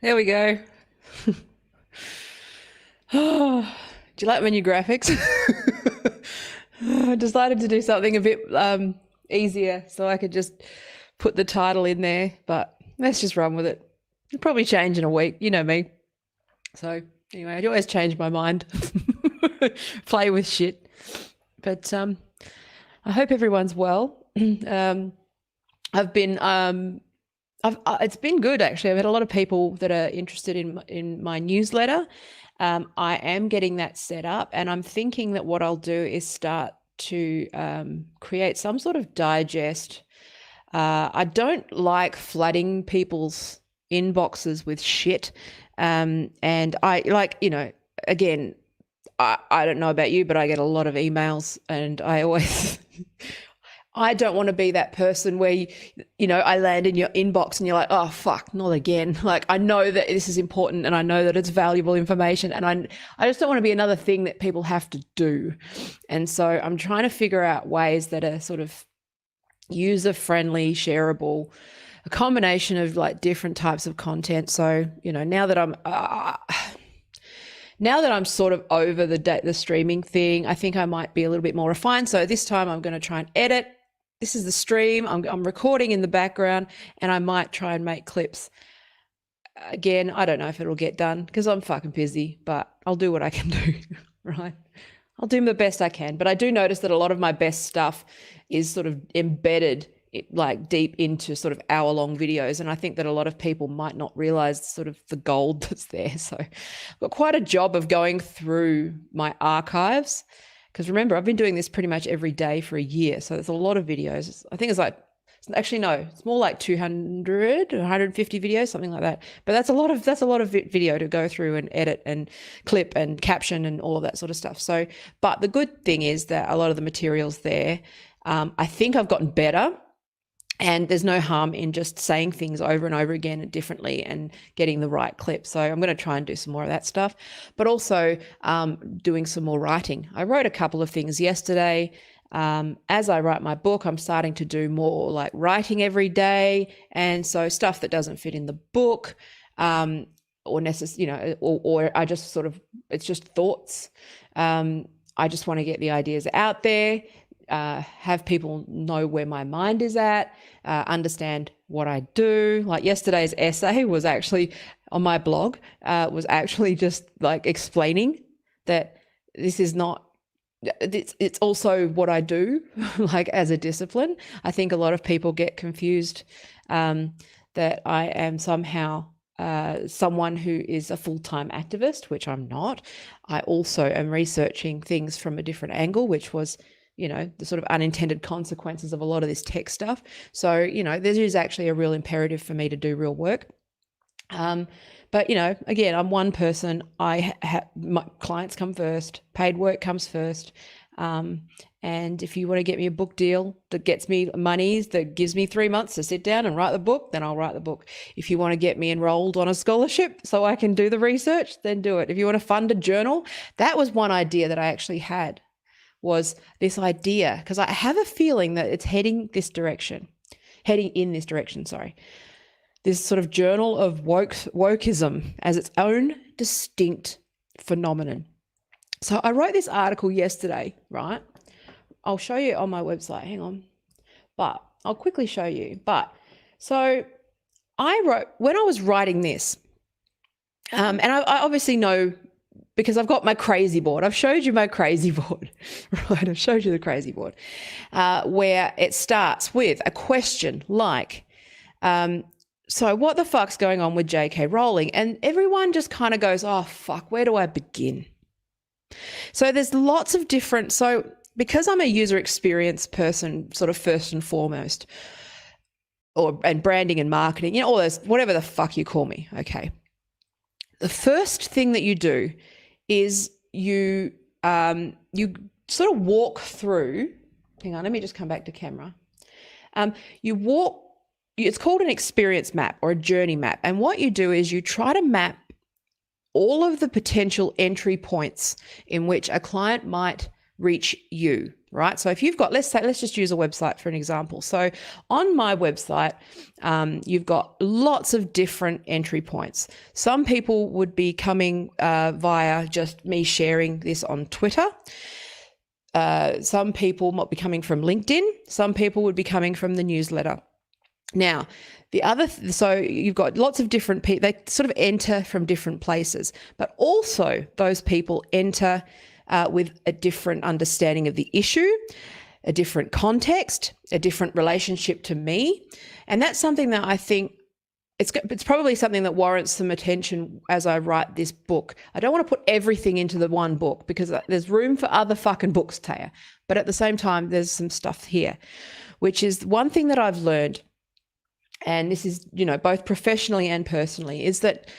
There we go. Do you like my new graphics? I decided to do something a bit easier so I could just put the title in there, but let's just run with it. It'll probably change in a week. You know me. So anyway, I always change my mind, play with shit. But I hope everyone's well. I've been it's been good actually. I've had a lot of people that are interested in my newsletter. I am getting that set up, and I'm thinking that what I'll do is start to create some sort of digest. I don't like flooding people's inboxes with shit, and I like again. I don't know about you, but I get a lot of emails, and I always I don't want to be that person where I land in your inbox and you're like, oh fuck, not again. Like, I know that this is important and I know that it's valuable information, and I just don't want to be another thing that people have to do. And so I'm trying to figure out ways that are sort of user friendly, shareable, a combination of like different types of content. So, now that I'm sort of over the streaming thing, I think I might be a little bit more refined. So this time I'm going to try and edit. This is the stream. I'm recording in the background, and I might try and make clips. Again, I don't know if it'll get done because I'm fucking busy, but I'll do what I can do, right? I'll do the best I can. But I do notice that a lot of my best stuff is sort of embedded like deep into sort of hour-long videos, and I think that a lot of people might not realize sort of the gold that's there. So I've got quite a job of going through my archives, because remember, I've been doing this pretty much every day for a year, so there's a lot of videos. I think it's like, actually no, it's more like 200 150 videos, something like that. But that's a lot of video to go through and edit and clip and caption and all of that sort of stuff. So, but the good thing is that a lot of the materials there, I think I've gotten better. And there's no harm in just saying things over and over again and differently and getting the right clip. So I'm going to try and do some more of that stuff, but also doing some more writing. I wrote a couple of things yesterday. As I write my book, I'm starting to do more like writing every day. And so stuff that doesn't fit in the book, or I just sort of, it's just thoughts. I just want to get the ideas out there. Have people know where my mind is at, understand what I do. Like yesterday's essay was actually on my blog, was actually just like explaining that this is not, it's also what I do, like as a discipline. I think a lot of people get confused that I am somehow someone who is a full-time activist, which I'm not. I also am researching things from a different angle, which was the sort of unintended consequences of a lot of this tech stuff. So, there is actually a real imperative for me to do real work. But, again, I'm one person. My clients come first. Paid work comes first. And if you want to get me a book deal that gets me money, that gives me 3 months to sit down and write the book, then I'll write the book. If you want to get me enrolled on a scholarship so I can do the research, then do it. If you want to fund a journal, that was one idea that I actually had, was this idea, because I have a feeling that it's heading in this direction, sorry. This sort of journal of wokeism as its own distinct phenomenon. So I wrote this article yesterday, right? I'll show you on my website, hang on. But I'll quickly show you. But so I wrote, when I was writing this, and I obviously know, because I've got my crazy board. I've showed you my crazy board, right? I've showed you the crazy board, where it starts with a question like, so what the fuck's going on with J.K. Rowling? And everyone just kind of goes, oh, fuck, where do I begin? So there's lots of different, so because I'm a user experience person, sort of first and foremost, and branding and marketing, all those, whatever the fuck you call me, okay. The first thing that you do is you sort of walk through, hang on, let me just come back to camera. It's called an experience map or a journey map. And what you do is you try to map all of the potential entry points in which a client might reach you, right? So if you've got, let's just use a website for an example. So on my website, you've got lots of different entry points. Some people would be coming via just me sharing this on Twitter. Some people might be coming from LinkedIn. Some people would be coming from the newsletter. Now, so you've got lots of different people, they sort of enter from different places, but also those people enter with a different understanding of the issue, a different context, a different relationship to me. And that's something that I think it's probably something that warrants some attention as I write this book. I don't want to put everything into the one book because there's room for other fucking books, Taya. But at the same time, there's some stuff here, which is one thing that I've learned, and this is, both professionally and personally, is that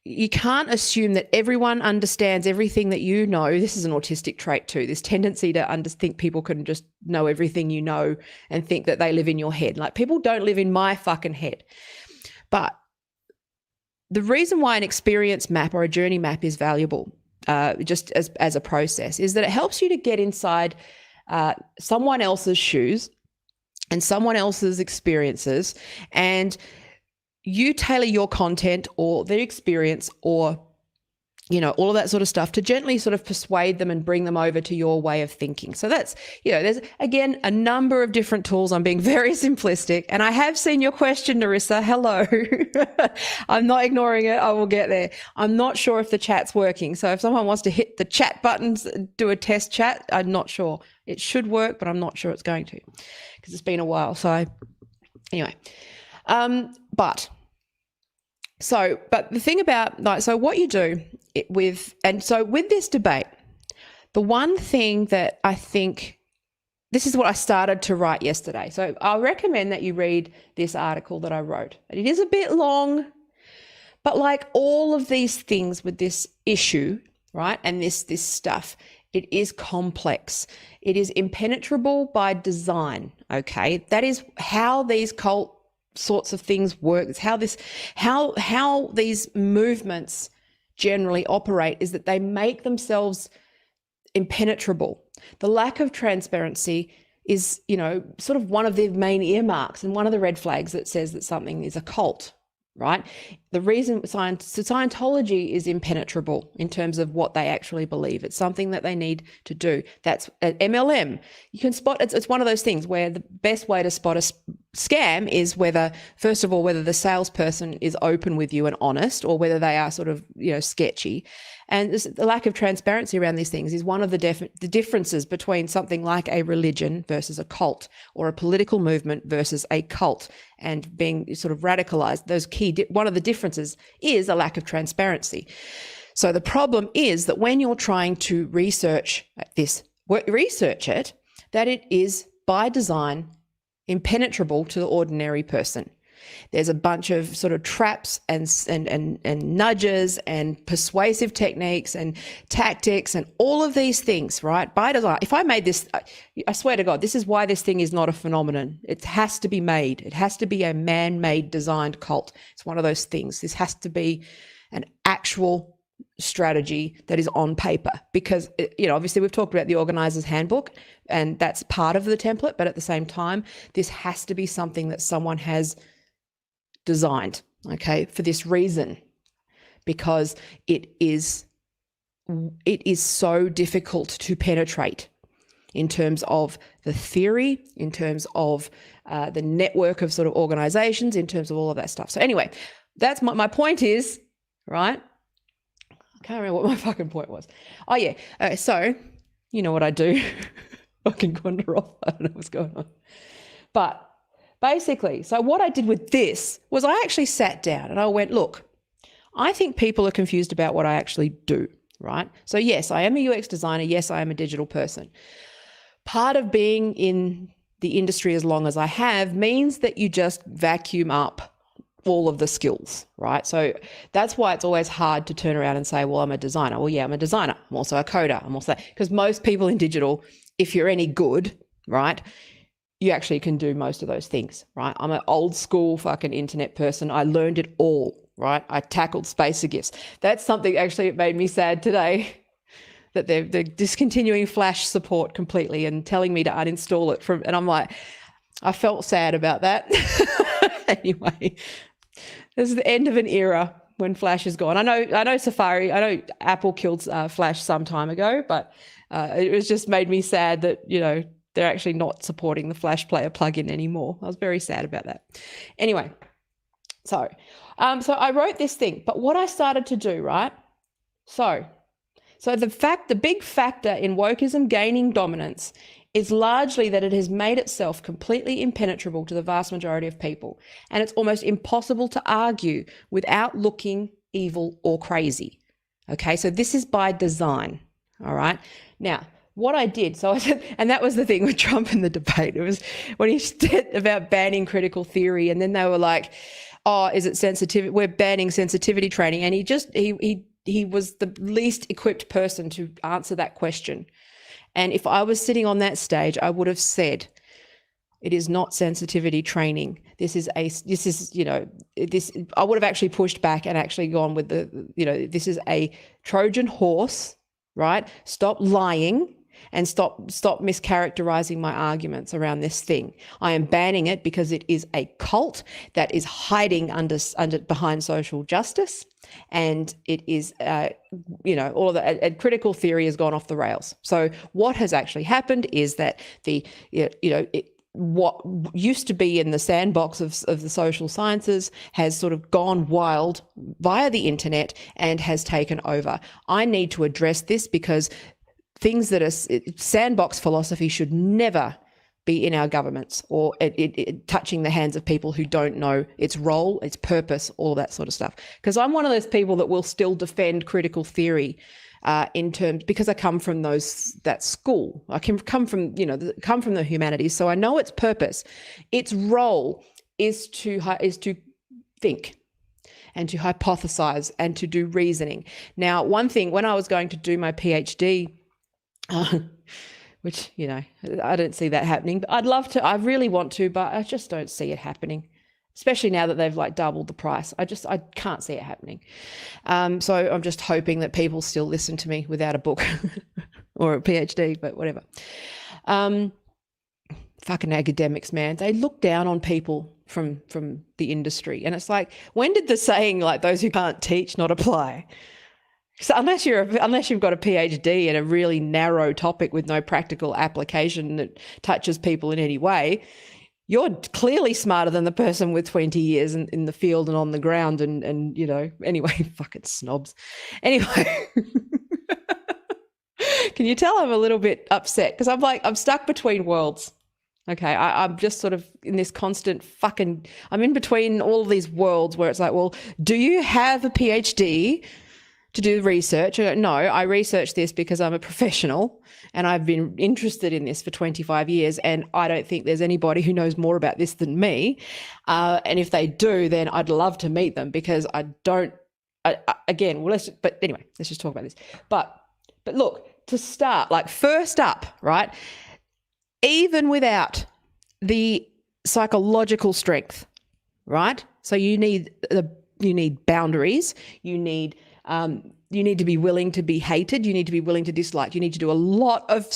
you can't assume that everyone understands everything that you know. This is an autistic trait too, this tendency to think people can just know everything you know and think that they live in your head. Like, people don't live in my fucking head. But the reason why an experience map or a journey map is valuable, just as a process, is that it helps you to get inside someone else's shoes and someone else's experiences, and you tailor your content or their experience or, all of that sort of stuff to gently sort of persuade them and bring them over to your way of thinking. So that's, there's, again, a number of different tools. I'm being very simplistic, and I have seen your question, Narissa. Hello. I'm not ignoring it. I will get there. I'm not sure if the chat's working. So if someone wants to hit the chat buttons, do a test chat, I'm not sure. It should work, but I'm not sure it's going to because it's been a while. So anyway, but the thing about, so what you do with this debate, the one thing that I think, this is what I started to write yesterday. So I recommend that you read this article that I wrote. It is a bit long, but like all of these things with this issue, right, and this stuff, it is complex. It is impenetrable by design, okay? That is how these cult sorts of things work. It's how these movements generally operate, is that they make themselves impenetrable. The lack of transparency is, sort of one of the main earmarks and one of the red flags that says that something is a cult, right? The reason Scientology is impenetrable in terms of what they actually believe. It's something that they need to do. That's MLM. You can spot, it's one of those things where the best way to spot a scam is whether the salesperson is open with you and honest, or whether they are sort of, sketchy. And the lack of transparency around these things is one of the differences between something like a religion versus a cult, or a political movement versus a cult, and being sort of radicalized. One of the differences is a lack of transparency. So the problem is that when you're trying to research it, that it is by design impenetrable to the ordinary person. There's a bunch of sort of traps and nudges and persuasive techniques and tactics and all of these things, right? By design. If I made this, I swear to God, this is why this thing is not a phenomenon. It has to be made. It has to be a man-made designed cult. It's one of those things. This has to be an actual strategy that is on paper, because, obviously we've talked about the organizer's handbook, and that's part of the template, but at the same time, this has to be something that someone has designed, okay, for this reason, because it is so difficult to penetrate in terms of the theory, in terms of the network of sort of organizations, in terms of all of that stuff. So anyway, that's my point is, right? I can't remember what my fucking point was. Oh yeah. Okay, so you know what I do. I can wander off. I don't know what's going on. But basically, so what I did with this was I actually sat down and I went, look, I think people are confused about what I actually do, right? So yes, I am a UX designer. Yes, I am a digital person. Part of being in the industry as long as I have means that you just vacuum up all of the skills, right? So that's why it's always hard to turn around and say, well, I'm a designer. Well, yeah, I'm a designer. I'm also a coder. I'm also, because most people in digital, if you're any good, right, you actually can do most of those things, right? I'm an old school fucking internet person. I learned it all, right? I tackled spacer gifts. That's something actually it made me sad today. that they're discontinuing Flash support completely and telling me to uninstall it and I'm like, I felt sad about that. Anyway, this is the end of an era when Flash is gone. I know Safari, I know Apple killed Flash some time ago, but it was just made me sad that, they're actually not supporting the Flash Player plugin anymore. I was very sad about that. Anyway, so I wrote this thing, but what I started to do, right? So the big factor in wokeism gaining dominance is largely that it has made itself completely impenetrable to the vast majority of people, and it's almost impossible to argue without looking evil or crazy. Okay, so this is by design. All right. Now, what I did, so I said, and that was the thing with Trump in the debate. It was when he said about banning critical theory, and then they were like, "Oh, is it sensitivity? We're banning sensitivity training," and he was the least equipped person to answer that question. And if I was sitting on that stage, I would have said, it is not sensitivity training. I would have actually pushed back and actually gone with this is a Trojan horse, right? Stop lying and stop mischaracterizing my arguments around this thing. I am banning it because it is a cult that is hiding behind social justice, and it is, all of that. And critical theory has gone off the rails. So what has actually happened is that what used to be in the sandbox of the social sciences has sort of gone wild via the internet and has taken over. I need to address this because things that are sandbox philosophy should never be in our governments or touching the hands of people who don't know its role, its purpose, all that sort of stuff. Because I'm one of those people that will still defend critical theory because I come from that school. I can come from the humanities, so I know its purpose. Its role is to think and to hypothesize and to do reasoning. Now, one thing, when I was going to do my PhD, which, I don't see that happening, but I'd love to, I really want to, but I just don't see it happening, especially now that they've doubled the price. I can't see it happening. So I'm just hoping that people still listen to me without a book or a PhD, but whatever. Fucking academics, man. They look down on people from the industry. And it's like, when did the saying, those who can't teach not apply? So unless you've got a PhD in a really narrow topic with no practical application that touches people in any way, you're clearly smarter than the person with 20 years in the field and on the ground and anyway, fucking snobs. Anyway, can you tell I'm a little bit upset? Because I'm stuck between worlds. Okay, I'm just sort of in this constant I'm in between all of these worlds where it's like, well, do you have a PhD to do research? I go, no, I research this because I'm a professional and I've been interested in this for 25 years and I don't think there's anybody who knows more about this than me. And if they do, then I'd love to meet them because anyway, let's just talk about this. But look, to start, first up, right, even without the psychological strength, right? So you need boundaries, you need to be willing to be hated. You need to be willing to dislike. You need to do a lot of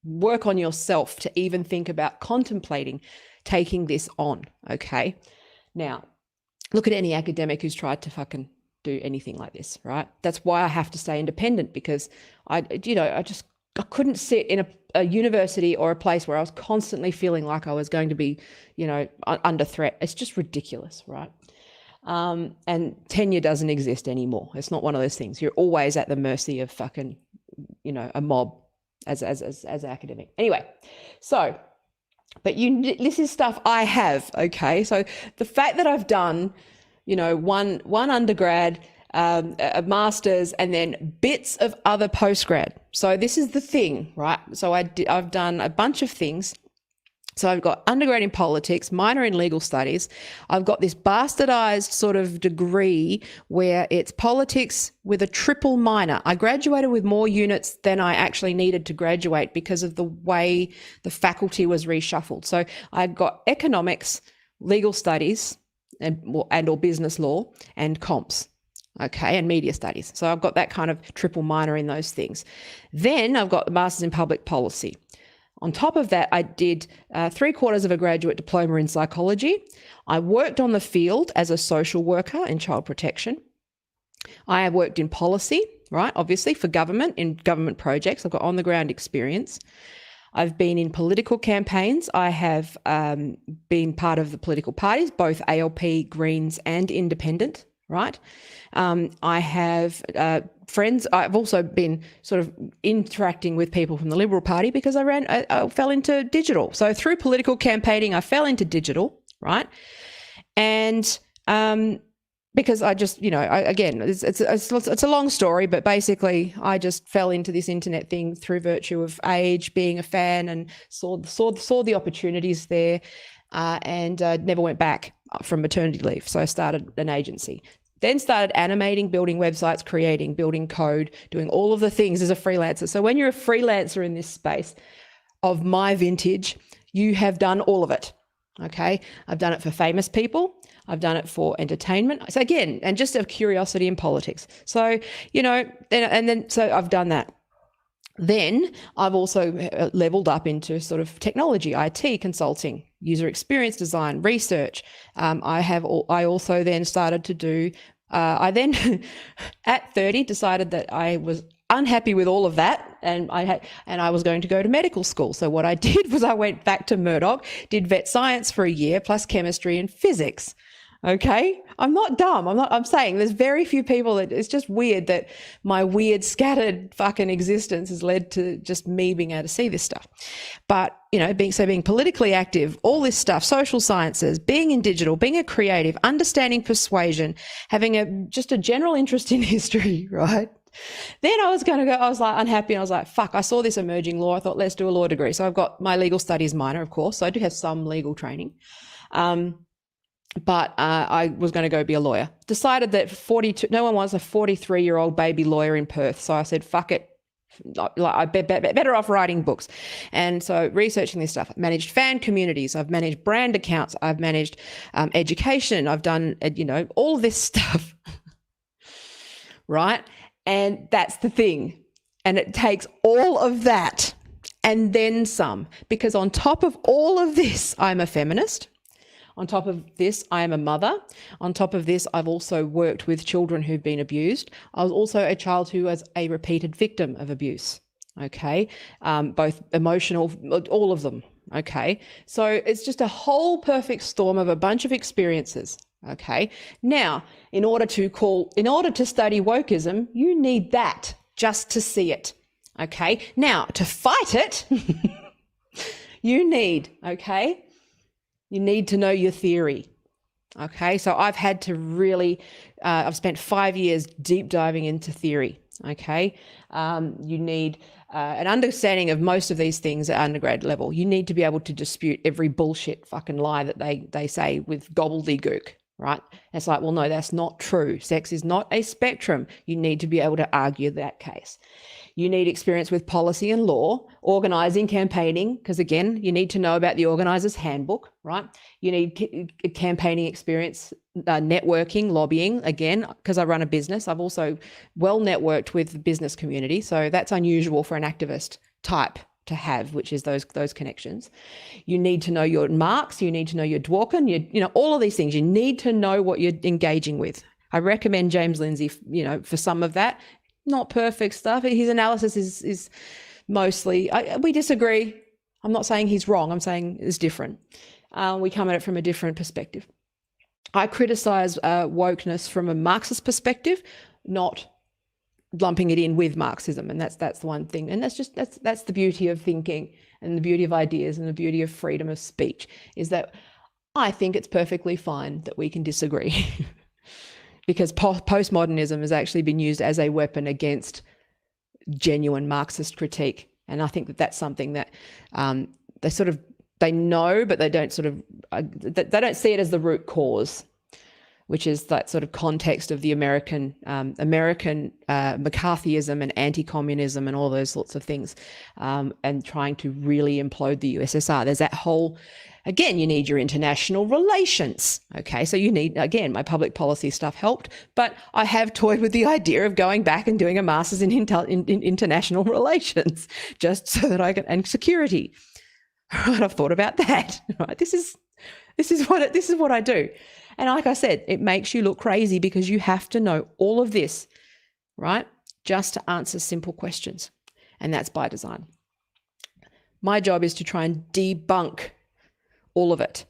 work on yourself to even think about contemplating taking this on. Okay. Now, look at any academic who's tried to fucking do anything like this, right? That's why I have to stay independent because I couldn't sit in a university or a place where I was constantly feeling like I was going to be, under threat. It's just ridiculous, right? And tenure doesn't exist anymore. It's not one of those things. You're always at the mercy of fucking, a mob as an academic. Anyway, so, but this is stuff I have, okay? So the fact that I've done, one undergrad, a master's, and then bits of other postgrad. So this is the thing, right? So I've done a bunch of things. So I've got undergrad in politics, minor in legal studies. I've got this bastardized sort of degree where it's politics with a triple minor. I graduated with more units than I actually needed to graduate because of the way the faculty was reshuffled. So I've got economics, legal studies, and or business law and comps. okay, and media studies. So I've got that kind of triple minor in those things. Then I've got the Masters in Public Policy. On top of that, I did 3/4 of a graduate diploma in psychology. I worked on the field as a social worker in child protection. I have worked in policy, right, obviously, for government, in government projects. I've got on-the-ground experience. I've been in political campaigns. I have been part of the political parties, both ALP, Greens and Independent, right? I have friends. I've also been sort of interacting with people from the Liberal Party because I fell into digital. So through political campaigning, I fell into digital, right? And because I just, again, it's a long story, but basically I just fell into this internet thing through virtue of age, being a fan, and saw the opportunities there, and never went back from maternity leave. So I started an agency. Then started animating, building websites, creating, building code, doing all of the things as a freelancer. So when you're a freelancer in this space of my vintage, you have done all of it, okay? I've done it for famous people. I've done it for entertainment. So again, and just a curiosity in politics. So, so I've done that. Then I've also leveled up into sort of technology, IT consulting, user experience design, research. I also then started to do, I then at 30 decided that I was unhappy with all of that, and I was going to go to medical school. So what I did was I went back to Murdoch, did vet science for a year, plus chemistry and physics. Okay, I'm not dumb. I'm saying there's very few people that it's just weird that my weird scattered fucking existence has led to just me being able to see this stuff. But, being politically active, all this stuff, social sciences, being in digital, being a creative, understanding persuasion, having just a general interest in history, right? Then I was like unhappy, and I was like, fuck, I saw this emerging law. I thought, let's do a law degree. So I've got my legal studies minor, of course. So I do have some legal training. But I was going to go be a lawyer. Decided that no one wants a 43-year-old baby lawyer in Perth. So I said, fuck it. I better off writing books. And so researching this stuff. I've managed fan communities. I've managed brand accounts. I've managed education. I've done, all this stuff. Right? And that's the thing. And it takes all of that and then some. Because on top of all of this, I'm a feminist. On top of this, I am a mother. On top of this, I've also worked with children who've been abused. I was also a child who was a repeated victim of abuse, okay? Both emotional, all of them, okay? So it's just a whole perfect storm of a bunch of experiences, okay? Now, in order to study wokeism, you need that just to see it, okay? Now, to fight it, you need to know your theory, okay? So I've had to really, I've spent 5 years deep diving into theory, okay? You need an understanding of most of these things at undergrad level. You need to be able to dispute every bullshit fucking lie that they say with gobbledygook, right? It's like, well, no, that's not true. Sex is not a spectrum. You need to be able to argue that case. You need experience with policy and law, organising, campaigning, because again, you need to know about the organiser's handbook, right? You need campaigning experience, networking, lobbying, again, because I run a business. I've also well networked with the business community, so that's unusual for an activist type to have, which is those connections. You need to know your Marx, you need to know your Dworkin, all of these things. You need to know what you're engaging with. I recommend James Lindsay, for some of that. Not perfect stuff. His analysis is mostly, we disagree. I'm not saying he's wrong. I'm saying it's different. We come at it from a different perspective. I criticize wokeness from a Marxist perspective, not lumping it in with Marxism. And that's the one thing. And that's the beauty of thinking and the beauty of ideas and the beauty of freedom of speech, is that I think it's perfectly fine that we can disagree. Because postmodernism has actually been used as a weapon against genuine Marxist critique. And I think that that's something that they know, but they don't they don't see it as the root cause. which is that sort of context of the American McCarthyism and anti-communism and all those sorts of things, and trying to really implode the USSR. There's that whole, again, you need your international relations. Okay, so you need, again, my public policy stuff helped, but I have toyed with the idea of going back and doing a master's in international relations, just so that I can, and security. Right, I've thought about that. Right, this is what I do. And like I said, it makes you look crazy because you have to know all of this, right, just to answer simple questions. And that's by design. My job is to try and debunk all of it,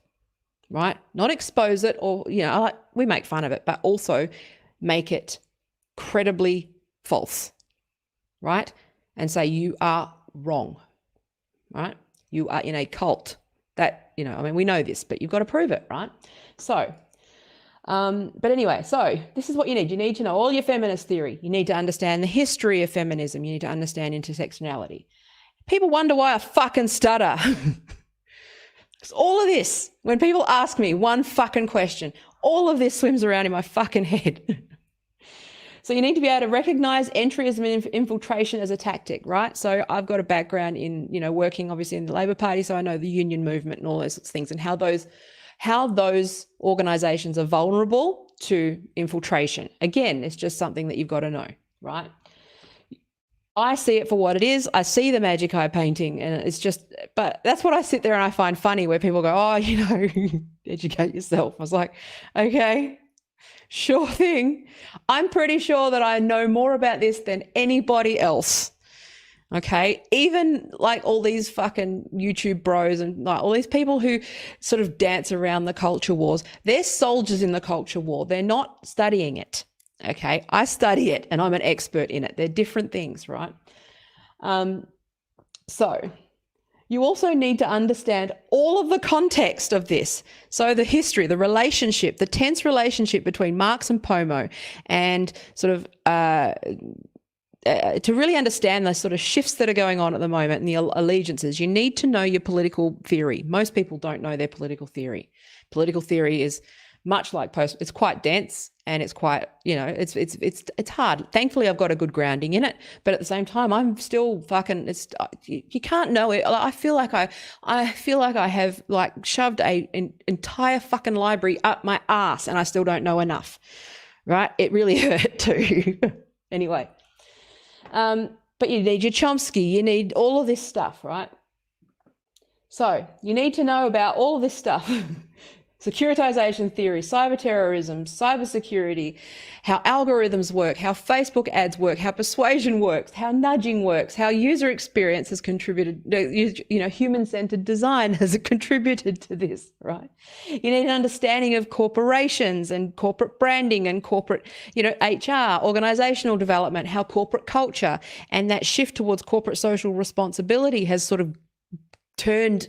right? Not expose it or, we make fun of it, but also make it credibly false, right? And say you are wrong, right? You are in a cult. That, we know this, but you've got to prove it, right? So, but anyway, so this is what you need. You need to know all your feminist theory. You need to understand the history of feminism. You need to understand intersectionality. People wonder why I fucking stutter. It's all of this, when people ask me one fucking question, all of this swims around in my fucking head. So you need to be able to recognize entryism and infiltration as a tactic, right? So I've got a background in, working obviously in the Labor Party, so I know the union movement and all those sorts of things and how those organizations are vulnerable to infiltration. Again, it's just something that you've got to know, right? I see it for what it is. I see the magic eye painting and it's just, but that's what I sit there and I find funny where people go, oh, educate yourself. I was like, okay, sure thing. I'm pretty sure that I know more about this than anybody else. Okay. Even like all these fucking YouTube bros and like all these people who sort of dance around the culture wars, they're soldiers in the culture war. They're not studying it. Okay. I study it and I'm an expert in it. They're different things, right? So you also need to understand all of the context of this. So the history, the relationship, the tense relationship between Marx and Pomo, and sort of to really understand the sort of shifts that are going on at the moment and the allegiances, you need to know your political theory. Most people don't know their political theory. Political theory is much like it's quite dense and it's quite, it's hard. Thankfully, I've got a good grounding in it, but at the same time, I'm still fucking, you can't know it. I feel like I have like shoved an entire fucking library up my ass and I still don't know enough, right? It really hurt too. Anyway. But you need your Chomsky, you need all of this stuff, right? So you need to know about all of this stuff. Securitization theory, cyber terrorism, cybersecurity, how algorithms work, how Facebook ads work, how persuasion works, how nudging works, how user experience has contributed, human-centered design has contributed to this, right? You need an understanding of corporations and corporate branding and corporate, HR, organizational development, how corporate culture and that shift towards corporate social responsibility has sort of turned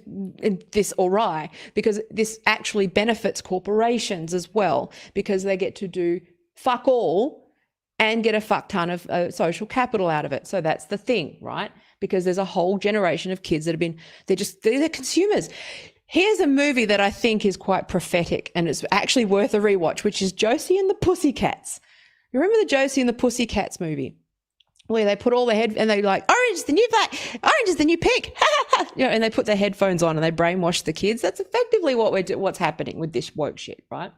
this awry, because this actually benefits corporations as well, because they get to do fuck all and get a fuck ton of social capital out of it. So that's the thing, right? Because there's a whole generation of kids that they're consumers. Here's a movie that I think is quite prophetic and it's actually worth a rewatch, which is Josie and the Pussycats. You remember the Josie and the Pussycats movie? Where they put all the and they're like, orange is the new black, orange is the new pink, and they put their headphones on and they brainwash the kids. That's effectively what's happening with this woke shit, right?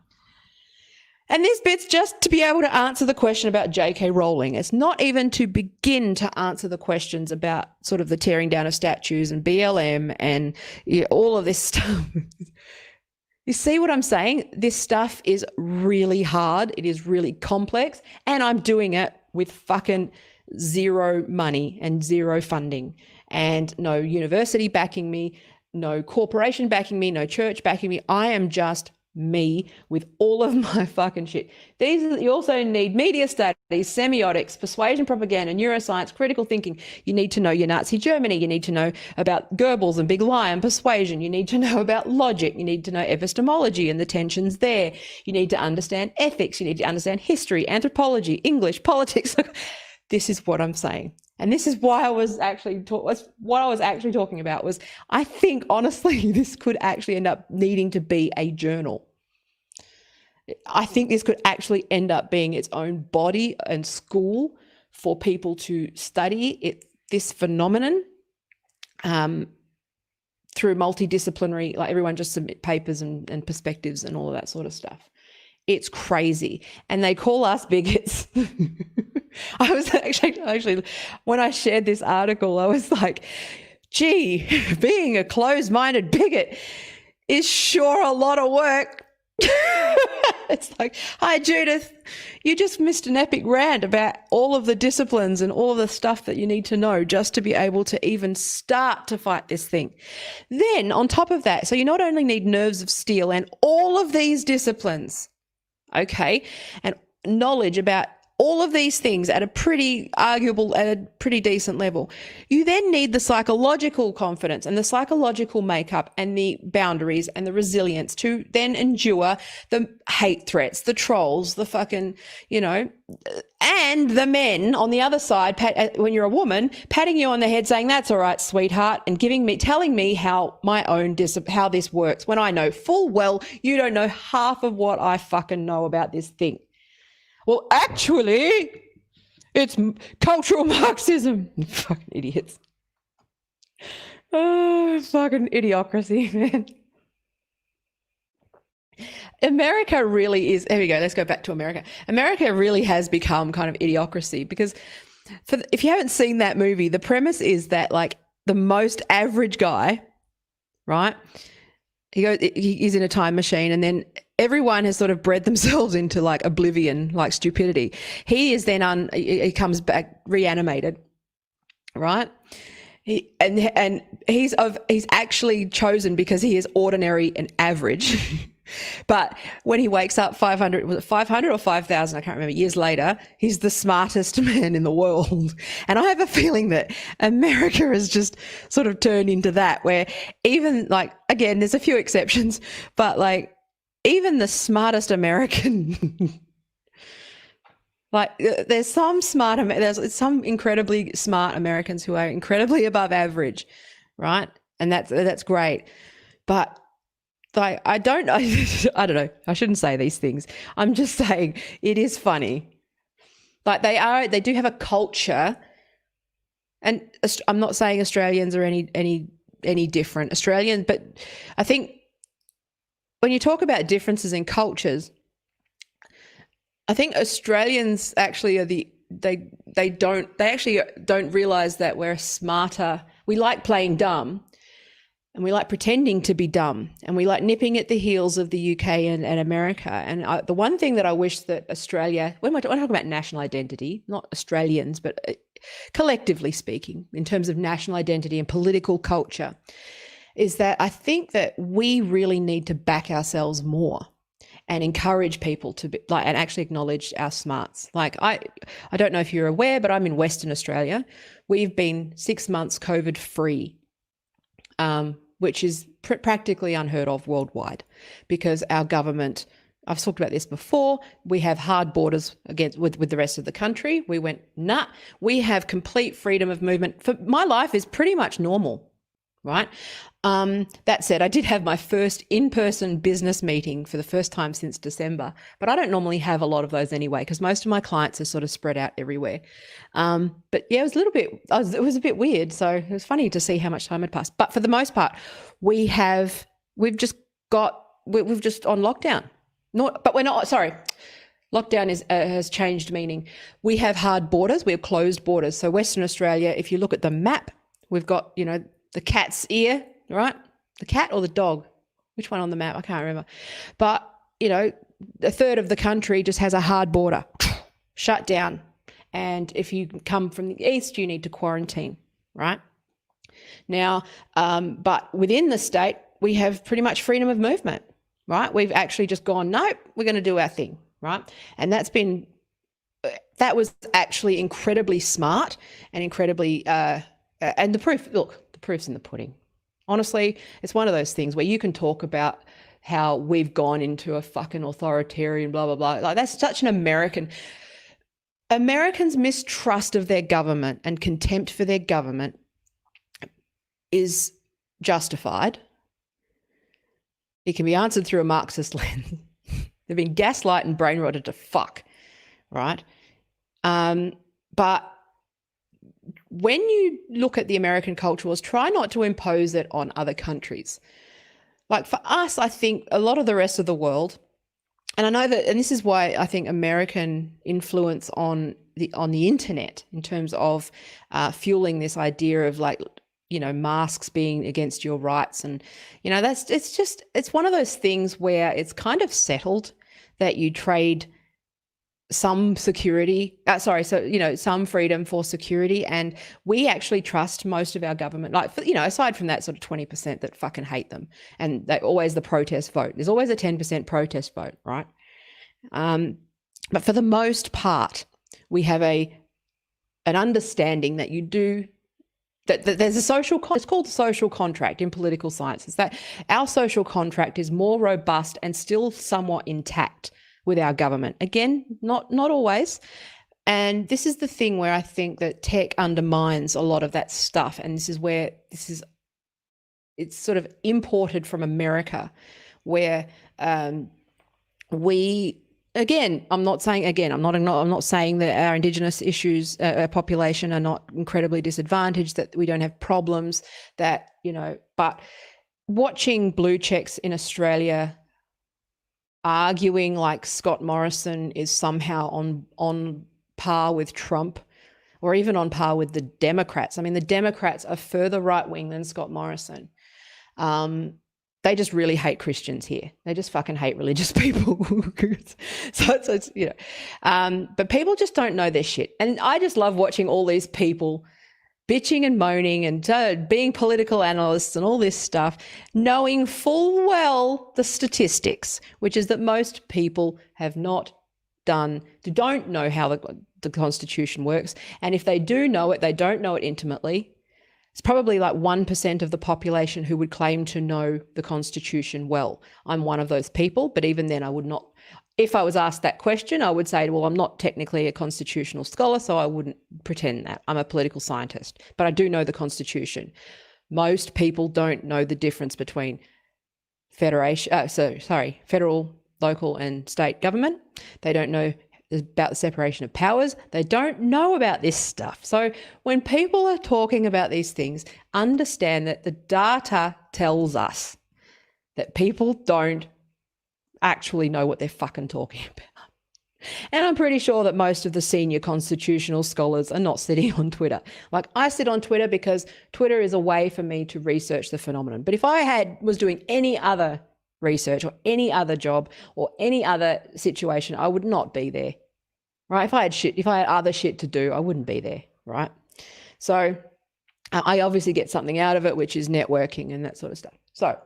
And this bit's just to be able to answer the question about J.K. Rowling. It's not even to begin to answer the questions about sort of the tearing down of statues and BLM and all of this stuff. You see what I'm saying? This stuff is really hard. It is really complex, and I'm doing it with fucking zero money and zero funding and no university backing me, no corporation backing me, no church backing me. I am just me with all of my fucking shit. You also need media studies, semiotics, persuasion, propaganda, neuroscience, critical thinking. You need to know your Nazi Germany. You need to know about Goebbels and Big Lie and persuasion. You need to know about logic. You need to know epistemology and the tensions there. You need to understand ethics. You need to understand history, anthropology, English, politics. This is what I'm saying. And this is why I was actually what I was actually talking about was, I think honestly this could actually end up needing to be a journal. I think this could actually end up being its own body and school for people to study this phenomenon through multidisciplinary, like everyone just submit papers and perspectives and all of that sort of stuff. It's crazy. And they call us bigots. I was actually, when I shared this article, I was like, gee, being a closed-minded bigot is sure a lot of work. It's like, hi, Judith, you just missed an epic rant about all of the disciplines and all of the stuff that you need to know just to be able to even start to fight this thing. Then on top of that, so you not only need nerves of steel and all of these disciplines, okay, and knowledge about all of these things at a pretty decent level. You then need the psychological confidence and the psychological makeup and the boundaries and the resilience to then endure the hate threats, the trolls, the fucking, and the men on the other side, when you're a woman, patting you on the head saying, that's all right, sweetheart, and telling me how how this works, when I know full well you don't know half of what I fucking know about this thing. Well, actually, it's cultural Marxism. Fucking idiots. Oh, fucking idiocracy, man. America really is. There we go. Let's go back to America. America really has become kind of idiocracy because if you haven't seen that movie, the premise is that like the most average guy, right? He's in a time machine and then everyone has sort of bred themselves into like oblivion, like stupidity. He is then he comes back reanimated, right? And he's actually chosen because he is ordinary and average. But when he wakes up 500 or 5,000, I can't remember, years later, he's the smartest man in the world. And I have a feeling that America has just sort of turned into that, where even like, again, there's a few exceptions, but like even the smartest American, like there's some incredibly smart Americans who are incredibly above average, right? And that's great. But like, I don't know. I don't know. I shouldn't say these things. I'm just saying it is funny. Like they do have a culture, and I'm not saying Australians are any different. Australians, but I think when you talk about differences in cultures, I think Australians actually are they actually don't realize that we're smarter. We like playing dumb. And we like pretending to be dumb, and we like nipping at the heels of the UK and America. And the one thing that I wish that Australia, when I talk about national identity, not Australians, but collectively speaking, in terms of national identity and political culture, is that I think that we really need to back ourselves more and encourage people to be like, and actually acknowledge our smarts. Like I don't know if you're aware, but I'm in Western Australia. We've been 6 months COVID free. Which is practically unheard of worldwide, because our government, I've talked about this before, we have hard borders with the rest of the country. We went, nah, we have complete freedom of movement. My life is pretty much normal, right? That said, I did have my first in-person business meeting for the first time since December, but I don't normally have a lot of those anyway, because most of my clients are sort of spread out everywhere. But yeah, it was a bit weird. So it was funny to see how much time had passed. But for the most part, we've just on lockdown. But we're not, sorry. Lockdown has changed meaning. We have hard borders. We have closed borders. So Western Australia, if you look at the map, we've got, the cat's ear, right? The cat or the dog? Which one on the map? I can't remember. But, a third of the country just has a hard border, shut down. And if you come from the east, you need to quarantine, right? Now, but within the state, we have pretty much freedom of movement, right? We've actually just gone, nope, we're going to do our thing, right? And that was actually incredibly smart and incredibly, and the proof's in the pudding. Honestly, it's one of those things where you can talk about how we've gone into a fucking authoritarian blah, blah, blah. Like that's such an Americans' mistrust of their government and contempt for their government is justified. It can be answered through a Marxist lens. They've been gaslighted and brainrotted to fuck, right? But when you look at the American culture wars, try not to impose it on other countries. Like for us, I think a lot of the rest of the world, and I know that, and this is why I think American influence on the internet in terms of fueling this idea of like, you know, masks being against your rights, and you know, it's one of those things where it's kind of settled that you trade some security, some freedom for security. And we actually trust most of our government, like, you know, aside from that sort of 20% that fucking hate them. And they always the protest vote. There's always a 10% protest vote, right? But for the most part, we have an understanding that that there's a social, it's called the social contract in political science. It's that our social contract is more robust and still somewhat intact with our government. Again, not always. And this is the thing where I think that tech undermines a lot of that stuff. And this is where it's sort of imported from America, where I'm not saying that our Indigenous population are not incredibly disadvantaged, that we don't have problems, that, you know, but watching blue checks in Australia arguing like Scott Morrison is somehow on par with Trump, or even on par with the Democrats. I mean, the Democrats are further right-wing than Scott Morrison. They just really hate Christians here. They just fucking hate religious people. So it's you know, but people just don't know their shit. And I just love watching all these people bitching and moaning and being political analysts and all this stuff, knowing full well the statistics, which is that most people don't know how the Constitution works. And if they do know it, they don't know it intimately. It's probably like 1% of the population who would claim to know the Constitution well. I'm one of those people, but even then I would not. If I was asked that question, I would say, well, I'm not technically a constitutional scholar, so I wouldn't pretend that. I'm a political scientist, but I do know the Constitution. Most people don't know the difference between federal, local, and state government. They don't know about the separation of powers. They don't know about this stuff. So when people are talking about these things, understand that the data tells us that people don't actually know what they're fucking talking about. And I'm pretty sure that most of the senior constitutional scholars are not sitting on Twitter. Like, I sit on Twitter because Twitter is a way for me to research the phenomenon. But if I was doing any other research or any other job or any other situation, I would not be there, right? If I had other shit to do, I wouldn't be there, right? So I obviously get something out of it, which is networking and that sort of stuff. So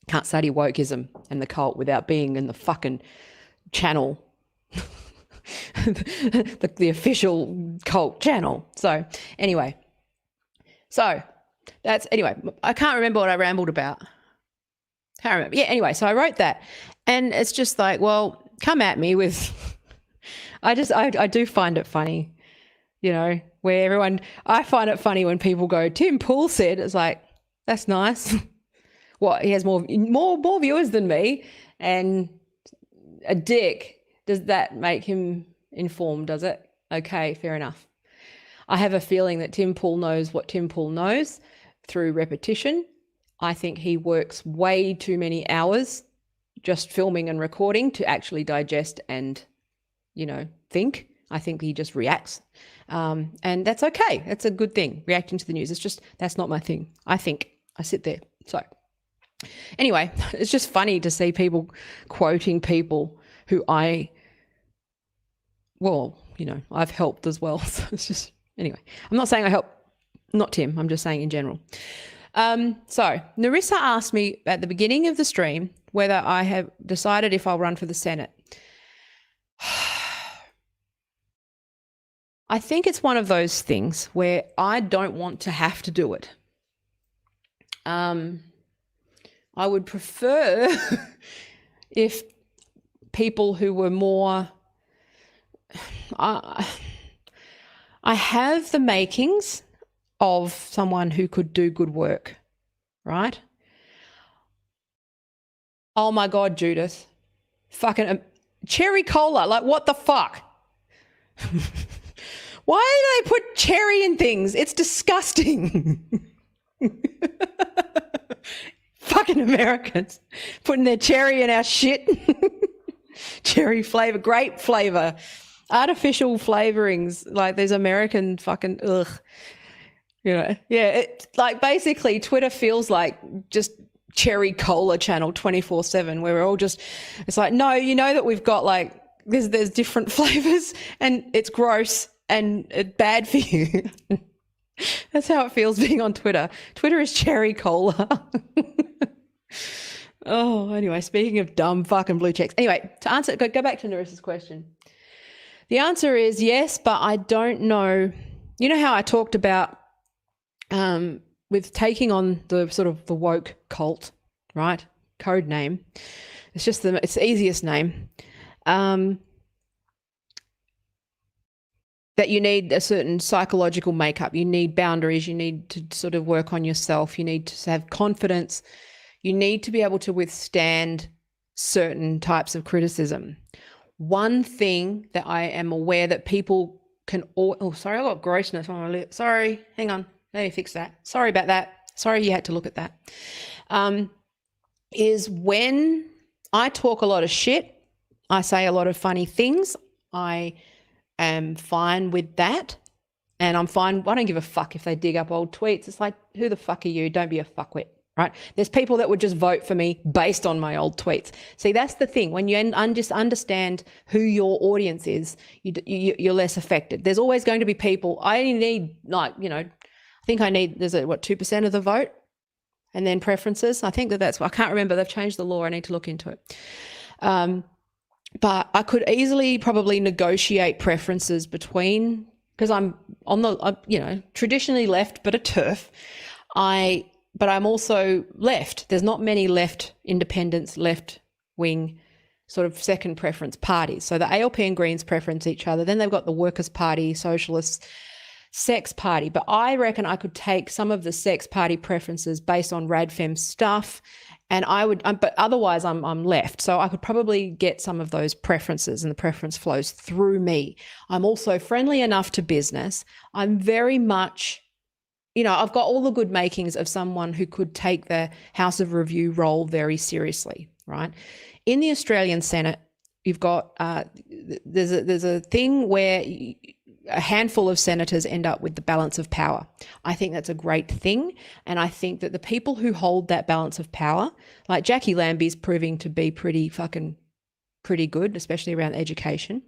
can't study wokeism and the cult without being in the fucking channel, the official cult channel. So anyway, I can't remember what I rambled about. Can't remember. Yeah, anyway, so I wrote that, and it's just like, well, come at me with, I do find it funny, you know, where I find it funny when people go, Tim Pool said, it's like, that's nice. What, he has more viewers than me and a dick. Does that make him informed, does it? Okay, fair enough. I have a feeling that Tim Pool knows what Tim Pool knows through repetition. I think he works way too many hours just filming and recording to actually digest and, you know, think. I think he just reacts. And that's okay. That's a good thing, reacting to the news. It's just, that's not my thing. I sit there. So anyway, it's just funny to see people quoting people who I've helped as well. So it's just, anyway, I'm not saying I help, not Tim, I'm just saying in general. So Narissa asked me at the beginning of the stream whether I have decided if I'll run for the Senate. I think it's one of those things where I don't want to have to do it. I would prefer if people who were more, I have the makings of someone who could do good work, right? Oh my God, Judith. Fucking cherry cola. Like, what the fuck? Why do they put cherry in things? It's disgusting. Fucking Americans putting their cherry in our shit. Cherry flavor, grape flavor, artificial flavorings. Like, there's American fucking ugh. Yeah. It like basically Twitter feels like just cherry cola channel 24/7 where we're all just, it's like, no, you know that we've got like, there's different flavors and it's gross and it's bad for you. That's how it feels being on Twitter. Twitter is cherry cola. Oh, anyway, speaking of dumb fucking blue checks. Anyway, to answer, go back to Narissa's question. The answer is yes, but I don't know. You know how I talked about with taking on the sort of the woke cult, right? Code name. It's just it's the easiest name. That you need a certain psychological makeup. You need boundaries. You need to sort of work on yourself. You need to have confidence. You need to be able to withstand certain types of criticism. One thing that I am aware that people can sorry, I got grossness on my lip. Sorry, hang on. Let me fix that. Sorry about that. Sorry you had to look at that. Is when I talk a lot of shit, I say a lot of funny things, I am fine with that. And I'm fine. I don't give a fuck if they dig up old tweets. It's like, who the fuck are you? Don't be a fuckwit, right? There's people that would just vote for me based on my old tweets. See, that's the thing. When you just understand who your audience is, you're less affected. There's always going to be people. I only need, like, you know, I think I need, there's 2% of the vote and then preferences. I think that's, I can't remember. They've changed the law. I need to look into it. But I could easily probably negotiate preferences between, because I'm on the, you know, traditionally left, but a TERF. But I'm also left. There's not many left independents, left wing sort of second preference parties. So the ALP and Greens preference each other. Then they've got the Workers' Party, Socialists, Sex Party. But I reckon I could take some of the Sex Party preferences based on RadFem stuff, and I would, but otherwise I'm left. So I could probably get some of those preferences, and the preference flows through me. I'm also friendly enough to business. I'm very much, you know, I've got all the good makings of someone who could take the House of Review role very seriously, right? In the Australian Senate, you've got, there's a thing where a handful of senators end up with the balance of power. I think that's a great thing. And I think that the people who hold that balance of power, like Jackie Lambie's proving to be pretty good, especially around education,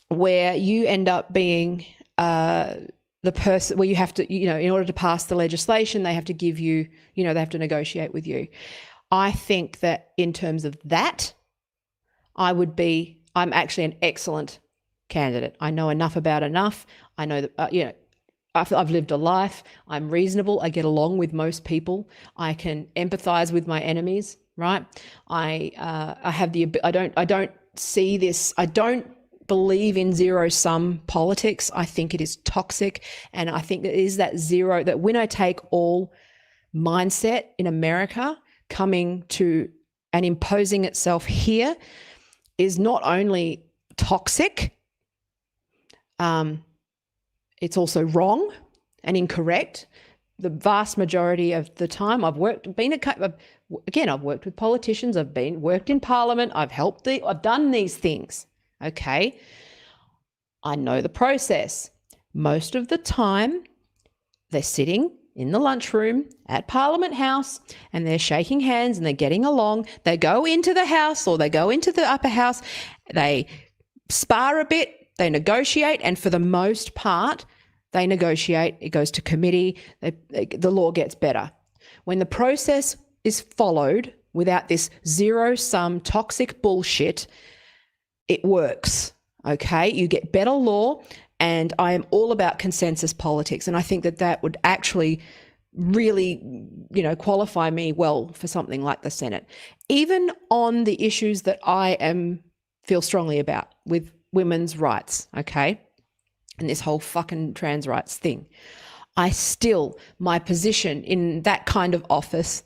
where you end up being the person where you have to, you know, in order to pass the legislation, they have to give you, you know, they have to negotiate with you. I think that in terms of that, I'm actually an excellent candidate. I know enough about enough. I know that, you know, I've lived a life. I'm reasonable. I get along with most people. I can empathize with my enemies, right? I don't see this. I don't believe in zero-sum politics. I think it is toxic. And I think that it is that winner take all mindset in America coming to and imposing itself here is not only toxic, it's also wrong and incorrect. The vast majority of the time I've worked with politicians, worked in Parliament, I've done these things, okay? I know the process. Most of the time they're sitting in the lunchroom at Parliament House and they're shaking hands and they're getting along. They go into the House or they go into the upper house, they spar a bit, they negotiate, and for the most part, they negotiate. It goes to committee. The law gets better. When the process is followed without this zero-sum toxic bullshit, it works, okay? You get better law, and I am all about consensus politics, and I think that would actually really, you know, qualify me well for something like the Senate. Even on the issues that I feel strongly about with women's rights, okay, and this whole fucking trans rights thing, my position in that kind of office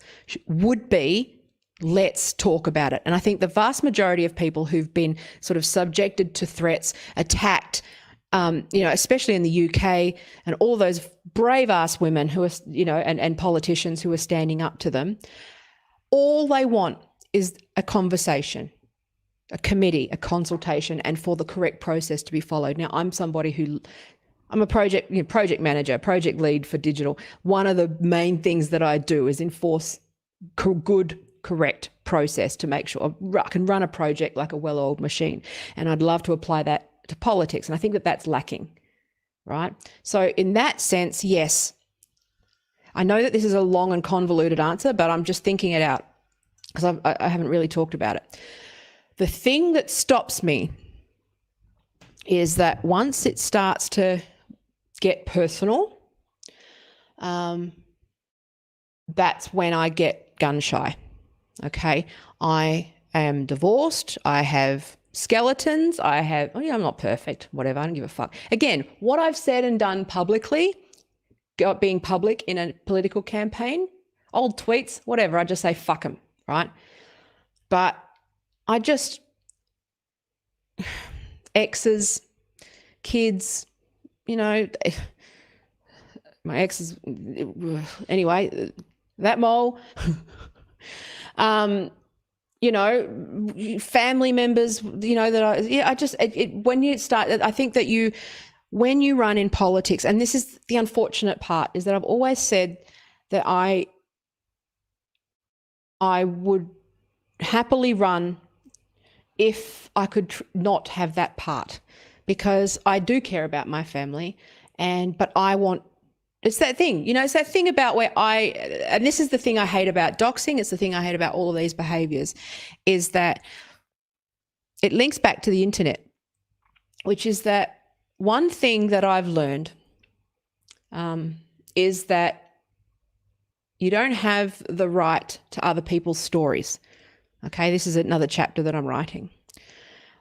would be Let's talk about it. And I think the vast majority of people who've been sort of subjected to threats, attacked, especially in the UK, and all those brave ass women who are, and politicians who are standing up to them, all they want is a conversation, a committee, a consultation, and for the correct process to be followed. Now, I'm a project manager, project lead for digital. One of the main things that I do is enforce good, correct process to make sure I can run a project like a well-oiled machine. And I'd love to apply that to politics. And I think that that's lacking, right? So in that sense, yes, I know that this is a long and convoluted answer, but I'm just thinking it out because I haven't really talked about it. The thing that stops me is that once it starts to get personal, that's when I get gun shy. Okay, I am divorced. I have skeletons. I'm not perfect. Whatever. I don't give a fuck. Again, what I've said and done publicly, being public in a political campaign, old tweets, whatever. I just say fuck them, right? But I just exes, kids, my exes. Anyway, that mole. Family members, when you start, I think that when you run in politics, and this is the unfortunate part, is that I've always said that I would happily run if I could not have that part, because I do care about my family, but I want. It's that thing, it's that thing about and this is the thing I hate about doxing, it's the thing I hate about all of these behaviours, is that it links back to the internet, which is that one thing that I've learned is that you don't have the right to other people's stories. Okay, this is another chapter that I'm writing.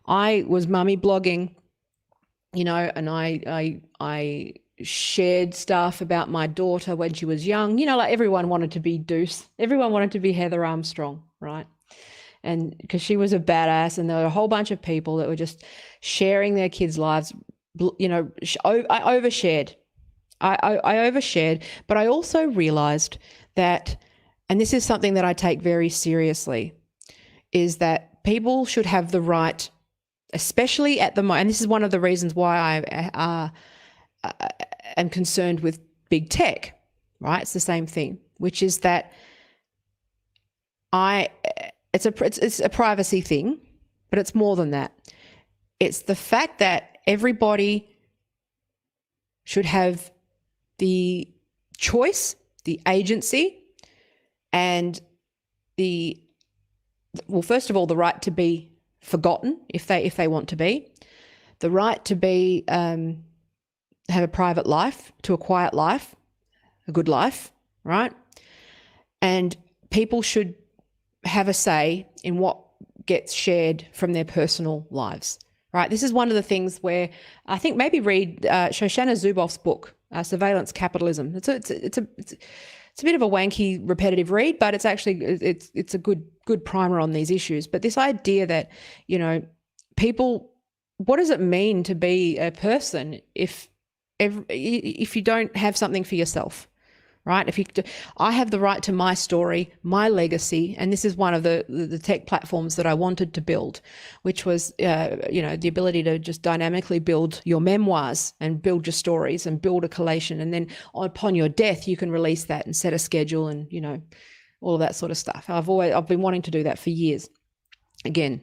I was mummy blogging, and I shared stuff about my daughter when she was young. Like everyone wanted to be Deuce. Everyone wanted to be Heather Armstrong, right? And because she was a badass, and there were a whole bunch of people that were just sharing their kids' lives. I overshared. I overshared, but I also realized that, and this is something that I take very seriously, is that people should have the right, especially at the moment, and this is one of the reasons why I am concerned with big tech, right? It's the same thing, which is that it's a privacy thing, but it's more than that. It's the fact that everybody should have the choice, the agency, and first of all, the right to be forgotten if they want to be, the right to be have a private life, to a quiet life, a good life, right? And people should have a say in what gets shared from their personal lives, right? This is one of the things where I think maybe read Shoshana Zuboff's book, Surveillance Capitalism. It's a bit of a wanky, repetitive read, but it's actually it's a good primer on these issues. But this idea that people, what does it mean to be a person if you don't have something for yourself, right? I have the right to my story, my legacy, and this is one of the tech platforms that I wanted to build, which was the ability to just dynamically build your memoirs and build your stories and build a collation, and then upon your death you can release that and set a schedule and all of that sort of stuff. I've been wanting to do that for years. Again,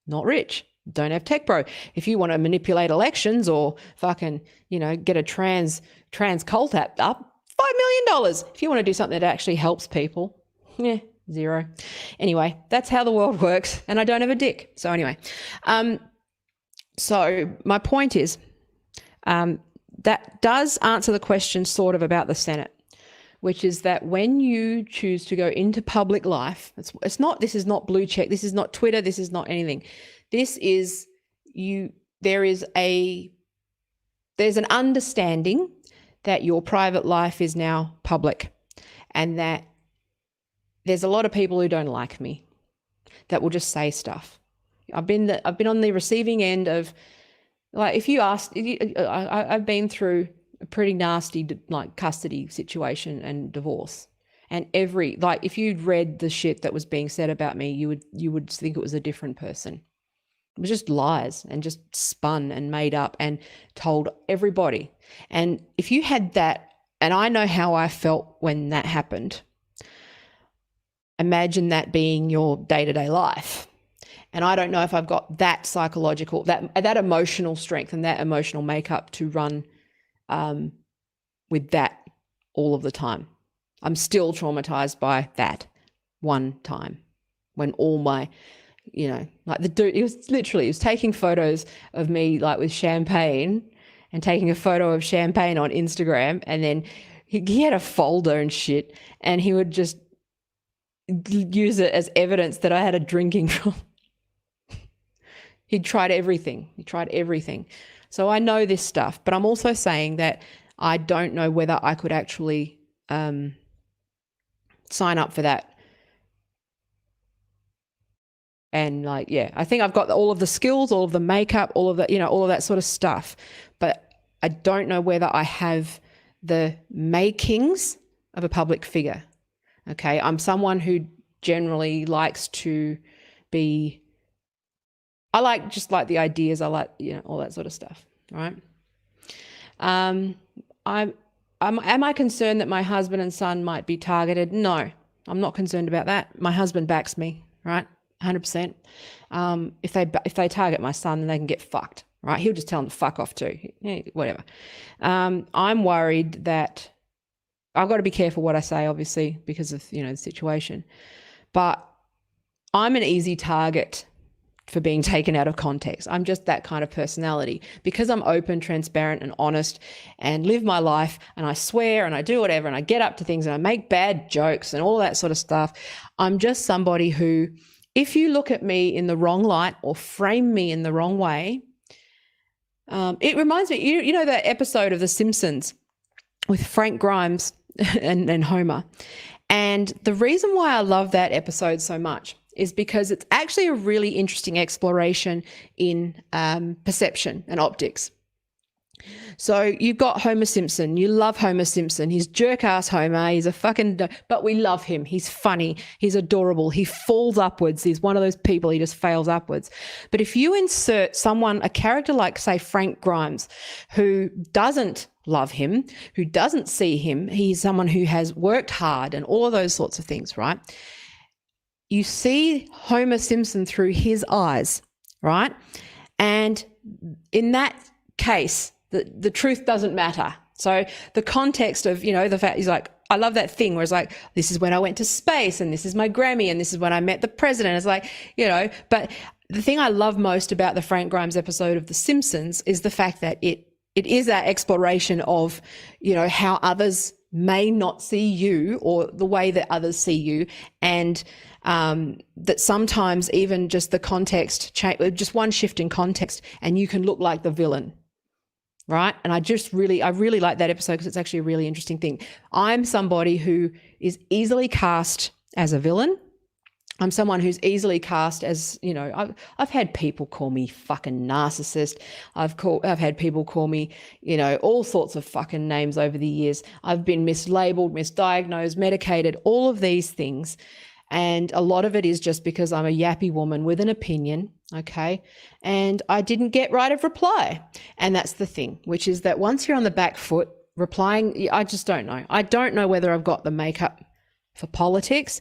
not rich. Don't have tech bro. If you want to manipulate elections or fucking, get a trans cult app up, $5 million. If you want to do something that actually helps people, zero. Anyway, that's how the world works, and I don't have a dick. So anyway, so my point is that does answer the question sort of about the Senate, which is that when you choose to go into public life, this is not blue check, this is not Twitter, this is not anything. This is there's an understanding that your private life is now public, and that there's a lot of people who don't like me. that will just say stuff. I've been on the receiving end of, like, if you ask, I've been through a pretty nasty like custody situation and divorce, and if you'd read the shit that was being said about me, you would think it was a different person. It was just lies and just spun and made up and told everybody. And if you had that, and I know how I felt when that happened, imagine that being your day-to-day life. And I don't know if I've got that psychological, that emotional strength and that emotional makeup to run with that all of the time. I'm still traumatized by that one time when all my, like the dude, he was taking photos of me like with champagne and taking a photo of champagne on Instagram. And then he had a folder and shit, and he would just use it as evidence that I had a drinking problem. He tried everything. So I know this stuff, but I'm also saying that I don't know whether I could actually sign up for that. And I think I've got all of the skills, all of the makeup, all of that, all of that sort of stuff. But I don't know whether I have the makings of a public figure. Okay. I'm someone who generally likes to be, I like just like the ideas. I like, all that sort of stuff. All right. Am I concerned that my husband and son might be targeted? No, I'm not concerned about that. My husband backs me, right? 100%. If they target my son, then they can get fucked, right? He'll just tell them to fuck off too. Whatever. I'm worried that I've got to be careful what I say, obviously, because of, the situation. But I'm an easy target for being taken out of context. I'm just that kind of personality because I'm open, transparent, and honest and live my life, and I swear and I do whatever and I get up to things and I make bad jokes and all that sort of stuff. I'm just somebody who, if you look at me in the wrong light or frame me in the wrong way, it reminds me, you know that episode of The Simpsons with Frank Grimes and Homer. And the reason why I love that episode so much is because it's actually a really interesting exploration in perception and optics. So you've got Homer Simpson. You love Homer Simpson. He's jerk-ass Homer. He's a fucking... But we love him. He's funny. He's adorable. He falls upwards. He's one of those people, he just fails upwards. But if you insert a character like, say, Frank Grimes, who doesn't love him, who doesn't see him, he's someone who has worked hard and all of those sorts of things, right? You see Homer Simpson through his eyes, right? And in that case, the truth doesn't matter. So the context of, the fact is like, I love that thing where it's like, this is when I went to space and this is my Grammy and this is when I met the president. It's like, but the thing I love most about the Frank Grimes episode of The Simpsons is the fact that it is that exploration of, how others may not see you or the way that others see you. And that sometimes even just the context, just one shift in context and you can look like the villain, right? And I really like that episode because it's actually a really interesting thing. I'm somebody who is easily cast as a villain. I'm someone who's easily cast as, I've had people call me fucking narcissist. I've had people call me, all sorts of fucking names over the years. I've been mislabeled, misdiagnosed, medicated, all of these things. And a lot of it is just because I'm a yappy woman with an opinion, okay? And I didn't get right of reply. And that's the thing, which is that once you're on the back foot, replying, I just don't know. I don't know whether I've got the makeup for politics.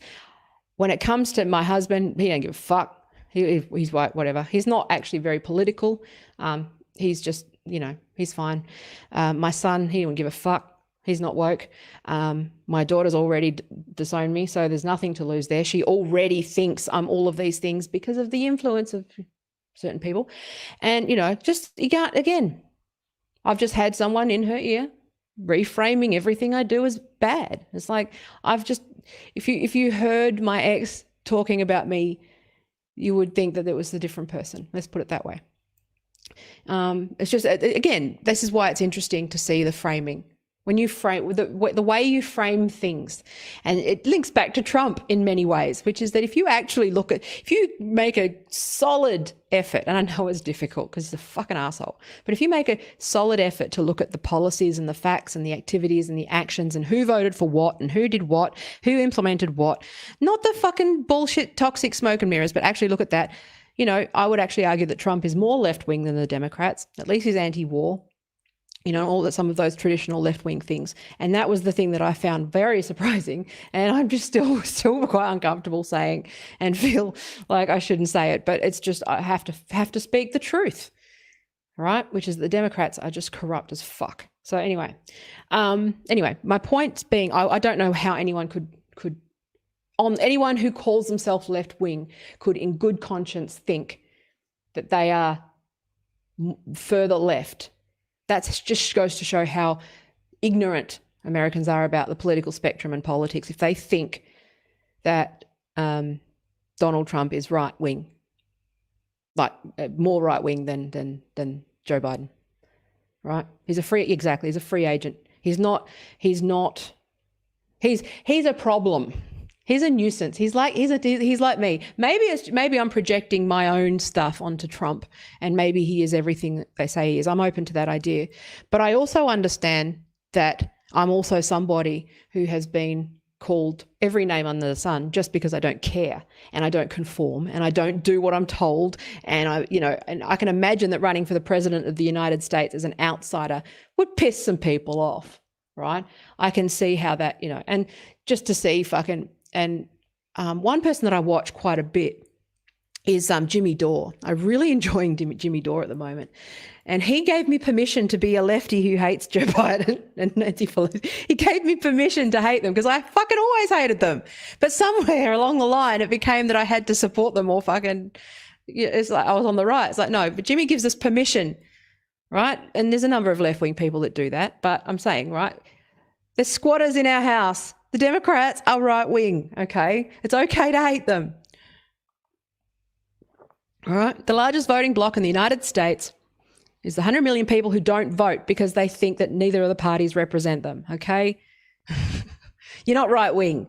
When it comes to my husband, he don't give a fuck. He's white, whatever. He's not actually very political. He's just, he's fine. My son, he don't give a fuck. He's not woke. My daughter's already disowned me, so there's nothing to lose there. She already thinks I'm all of these things because of the influence of certain people. And, you can't, again, I've just had someone in her ear reframing everything I do as bad. It's like, if you heard my ex talking about me, you would think that it was a different person. Let's put it that way. It's just, again, this is why it's interesting to see the framing. when you frame the way you frame things. And it links back to Trump in many ways, which is that if you actually if you make a solid effort, and I know it's difficult because he's a fucking asshole, but if you make a solid effort to look at the policies and the facts and the activities and the actions and who voted for what and who did what, who implemented what, not the fucking bullshit toxic smoke and mirrors, but actually look at that. You know, I would actually argue that Trump is more left-wing than the Democrats. At least he's anti-war. You know, some of those traditional left-wing things. And that was the thing that I found very surprising. And I'm just still quite uncomfortable saying and feel like I shouldn't say it. But it's just, I have to speak the truth, right? Which is the Democrats are just corrupt as fuck. So anyway, my point being, I don't know how anyone anyone who calls themselves left-wing could in good conscience think that they are further left. That just goes to show how ignorant Americans are about the political spectrum and politics if they think that Donald Trump is right-wing, like more right-wing than Joe Biden, right? He's a free agent. He's a problem. He's a nuisance. He's like me. Maybe I'm projecting my own stuff onto Trump, and maybe he is everything that they say he is. I'm open to that idea. But I also understand that I'm also somebody who has been called every name under the sun just because I don't care and I don't conform and I don't do what I'm told. And I can imagine that running for the president of the United States as an outsider would piss some people off, right? I can see how that, and just to see And one person that I watch quite a bit is Jimmy Dore. I'm really enjoying Jimmy Dore at the moment. And he gave me permission to be a lefty who hates Joe Biden and Nancy Pelosi. He gave me permission to hate them because I fucking always hated them. But somewhere along the line, it became that I had to support them or it's like I was on the right. It's like, no, but Jimmy gives us permission, right? And there's a number of left-wing people that do that. But I'm saying, right, there's squatters in our house. The Democrats are right-wing, okay? It's okay to hate them. All right? The largest voting bloc in the United States is the 100 million people who don't vote because they think that neither of the parties represent them, okay? You're not right-wing.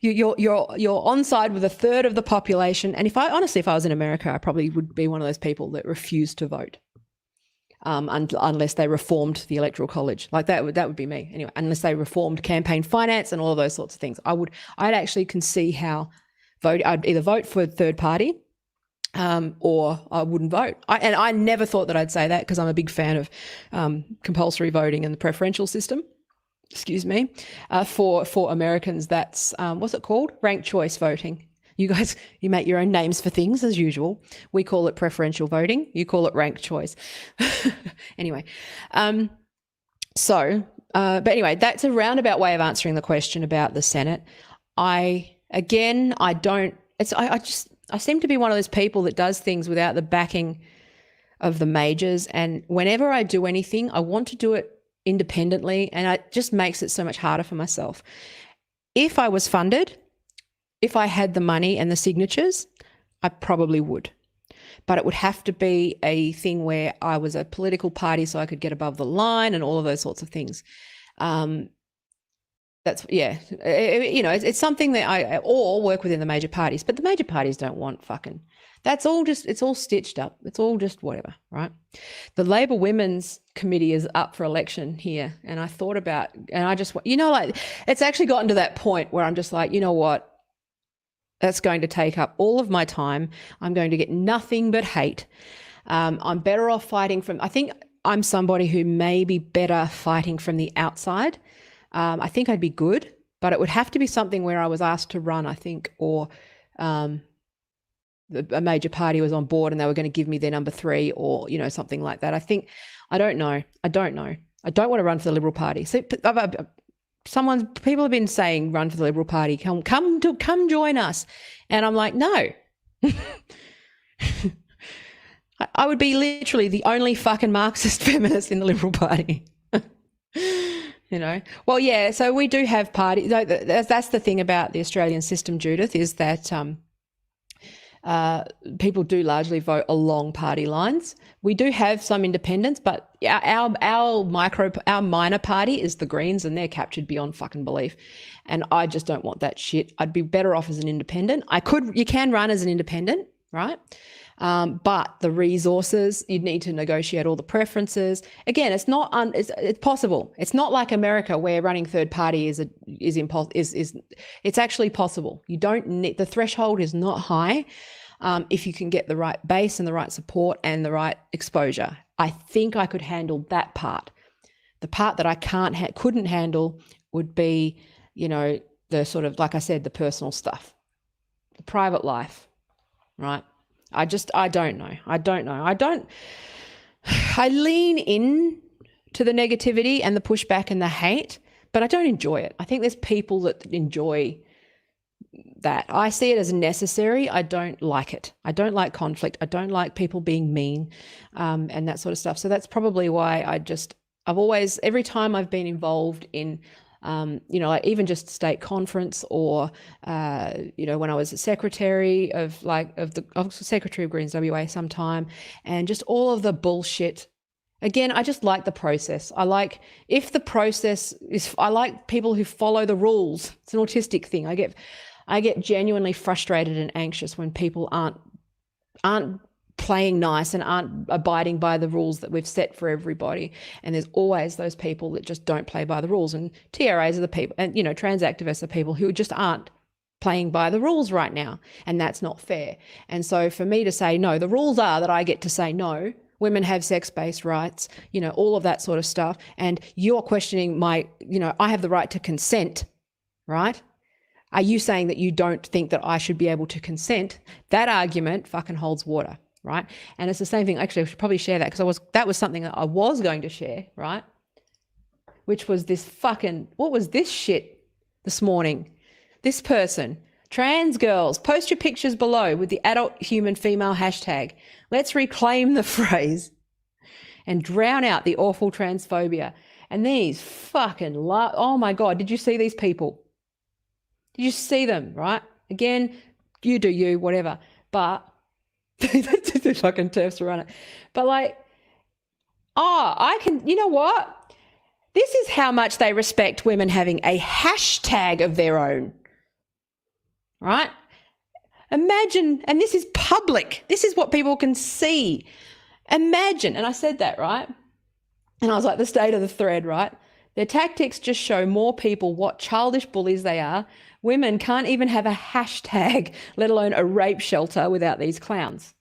You're on side with a third of the population. And if I was in America, I probably would be one of those people that refused to vote. Unless they reformed the Electoral College. Like that would be me. Anyway, unless they reformed campaign finance and all of those sorts of things. I'd actually can see how I'd either vote for a third party or I wouldn't vote. I never thought that I'd say that because I'm a big fan of compulsory voting and the preferential system. Excuse me. For Americans, that's, what's it called? Ranked choice voting. You guys, you make your own names for things as usual. We call it preferential voting. You call it ranked choice. Anyway, but anyway, that's a roundabout way of answering the question about the Senate. I seem to be one of those people that does things without the backing of the majors. And whenever I do anything, I want to do it independently, and it just makes it so much harder for myself. If I was funded, if I had the money and the signatures, I probably would. But it would have to be a thing where I was a political party so I could get above the line and all of those sorts of things. It's something that or work within the major parties. But the major parties don't want it's all stitched up. It's all just whatever, right? The Labor Women's Committee is up for election here. And I thought about, and I just, it's actually gotten to that point where I'm just like, you know what? That's going to take up all of my time. I'm going to get nothing but hate. I'm better off fighting I think I'm somebody who may be better fighting from the outside. I think I'd be good, but it would have to be something where I was asked to run, I think, or a major party was on board and they were going to give me their number 3 or, something like that. I don't know. I don't want to run for the Liberal Party. So people have been saying run for the Liberal Party, come join us. And I'm like, no. I would be literally the only fucking Marxist feminist in the Liberal Party. Well, yeah, so we do have parties. That's the thing about the Australian system, Judith, is that people do largely vote along party lines. We do have some independents, but our minor party is the Greens, and they're captured beyond fucking belief. And I just don't want that shit. I'd be better off as an independent. You can run as an independent, right? But the resources, you'd need to negotiate all the preferences. Again, it's possible. It's not like America where running third party is it's actually possible. You don't need, the threshold is not high if you can get the right base and the right support and the right exposure. I think I could handle that part. The part that I couldn't handle would be, the sort of, like I said, the personal stuff, the private life, right? I don't know. I lean in to the negativity and the pushback and the hate, but I don't enjoy it. I think there's people that enjoy that. I see it as necessary. I don't like it. I don't like conflict. I don't like people being mean, and that sort of stuff. So that's probably why I've always, every time I've been involved in like even just state conference or, when I was a secretary I was secretary of Greens WA sometime, and just all of the bullshit. Again, I just like the process. I like people who follow the rules. It's an autistic thing. I get genuinely frustrated and anxious when people aren't playing nice and aren't abiding by the rules that we've set for everybody. And there's always those people that just don't play by the rules. And TRAs are the people, and trans activists are people who just aren't playing by the rules right now. And that's not fair. And so for me to say no, the rules are that I get to say no, women have sex-based rights, all of that sort of stuff. And you're questioning I have the right to consent, right? Are you saying that you don't think that I should be able to consent? That argument fucking holds water. Right. And it's the same thing. Actually, I should probably share that because that was something that I was going to share. Right. Which was what was this shit this morning? This person, trans girls, post your pictures below with the adult human female hashtag. Let's reclaim the phrase and drown out the awful transphobia. And these fucking oh my God, did you see these people? Did you see them? Right. Again, you do you, whatever. But the fucking TERFs run it. But I can, you know what? This is how much they respect women having a hashtag of their own. Right? Imagine, and this is public. This is what people can see. Imagine, and I said that, right? And I was like, the state of the thread, right? Their tactics just show more people what childish bullies they are. Women can't even have a hashtag, let alone a rape shelter without these clowns,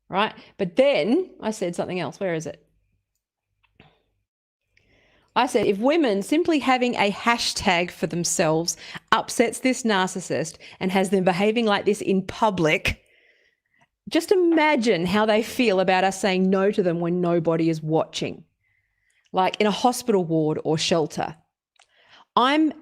right? But then I said something else. Where is it? I said, if women simply having a hashtag for themselves upsets this narcissist and has them behaving like this in public, just imagine how they feel about us saying no to them when nobody is watching, like in a hospital ward or shelter. I'm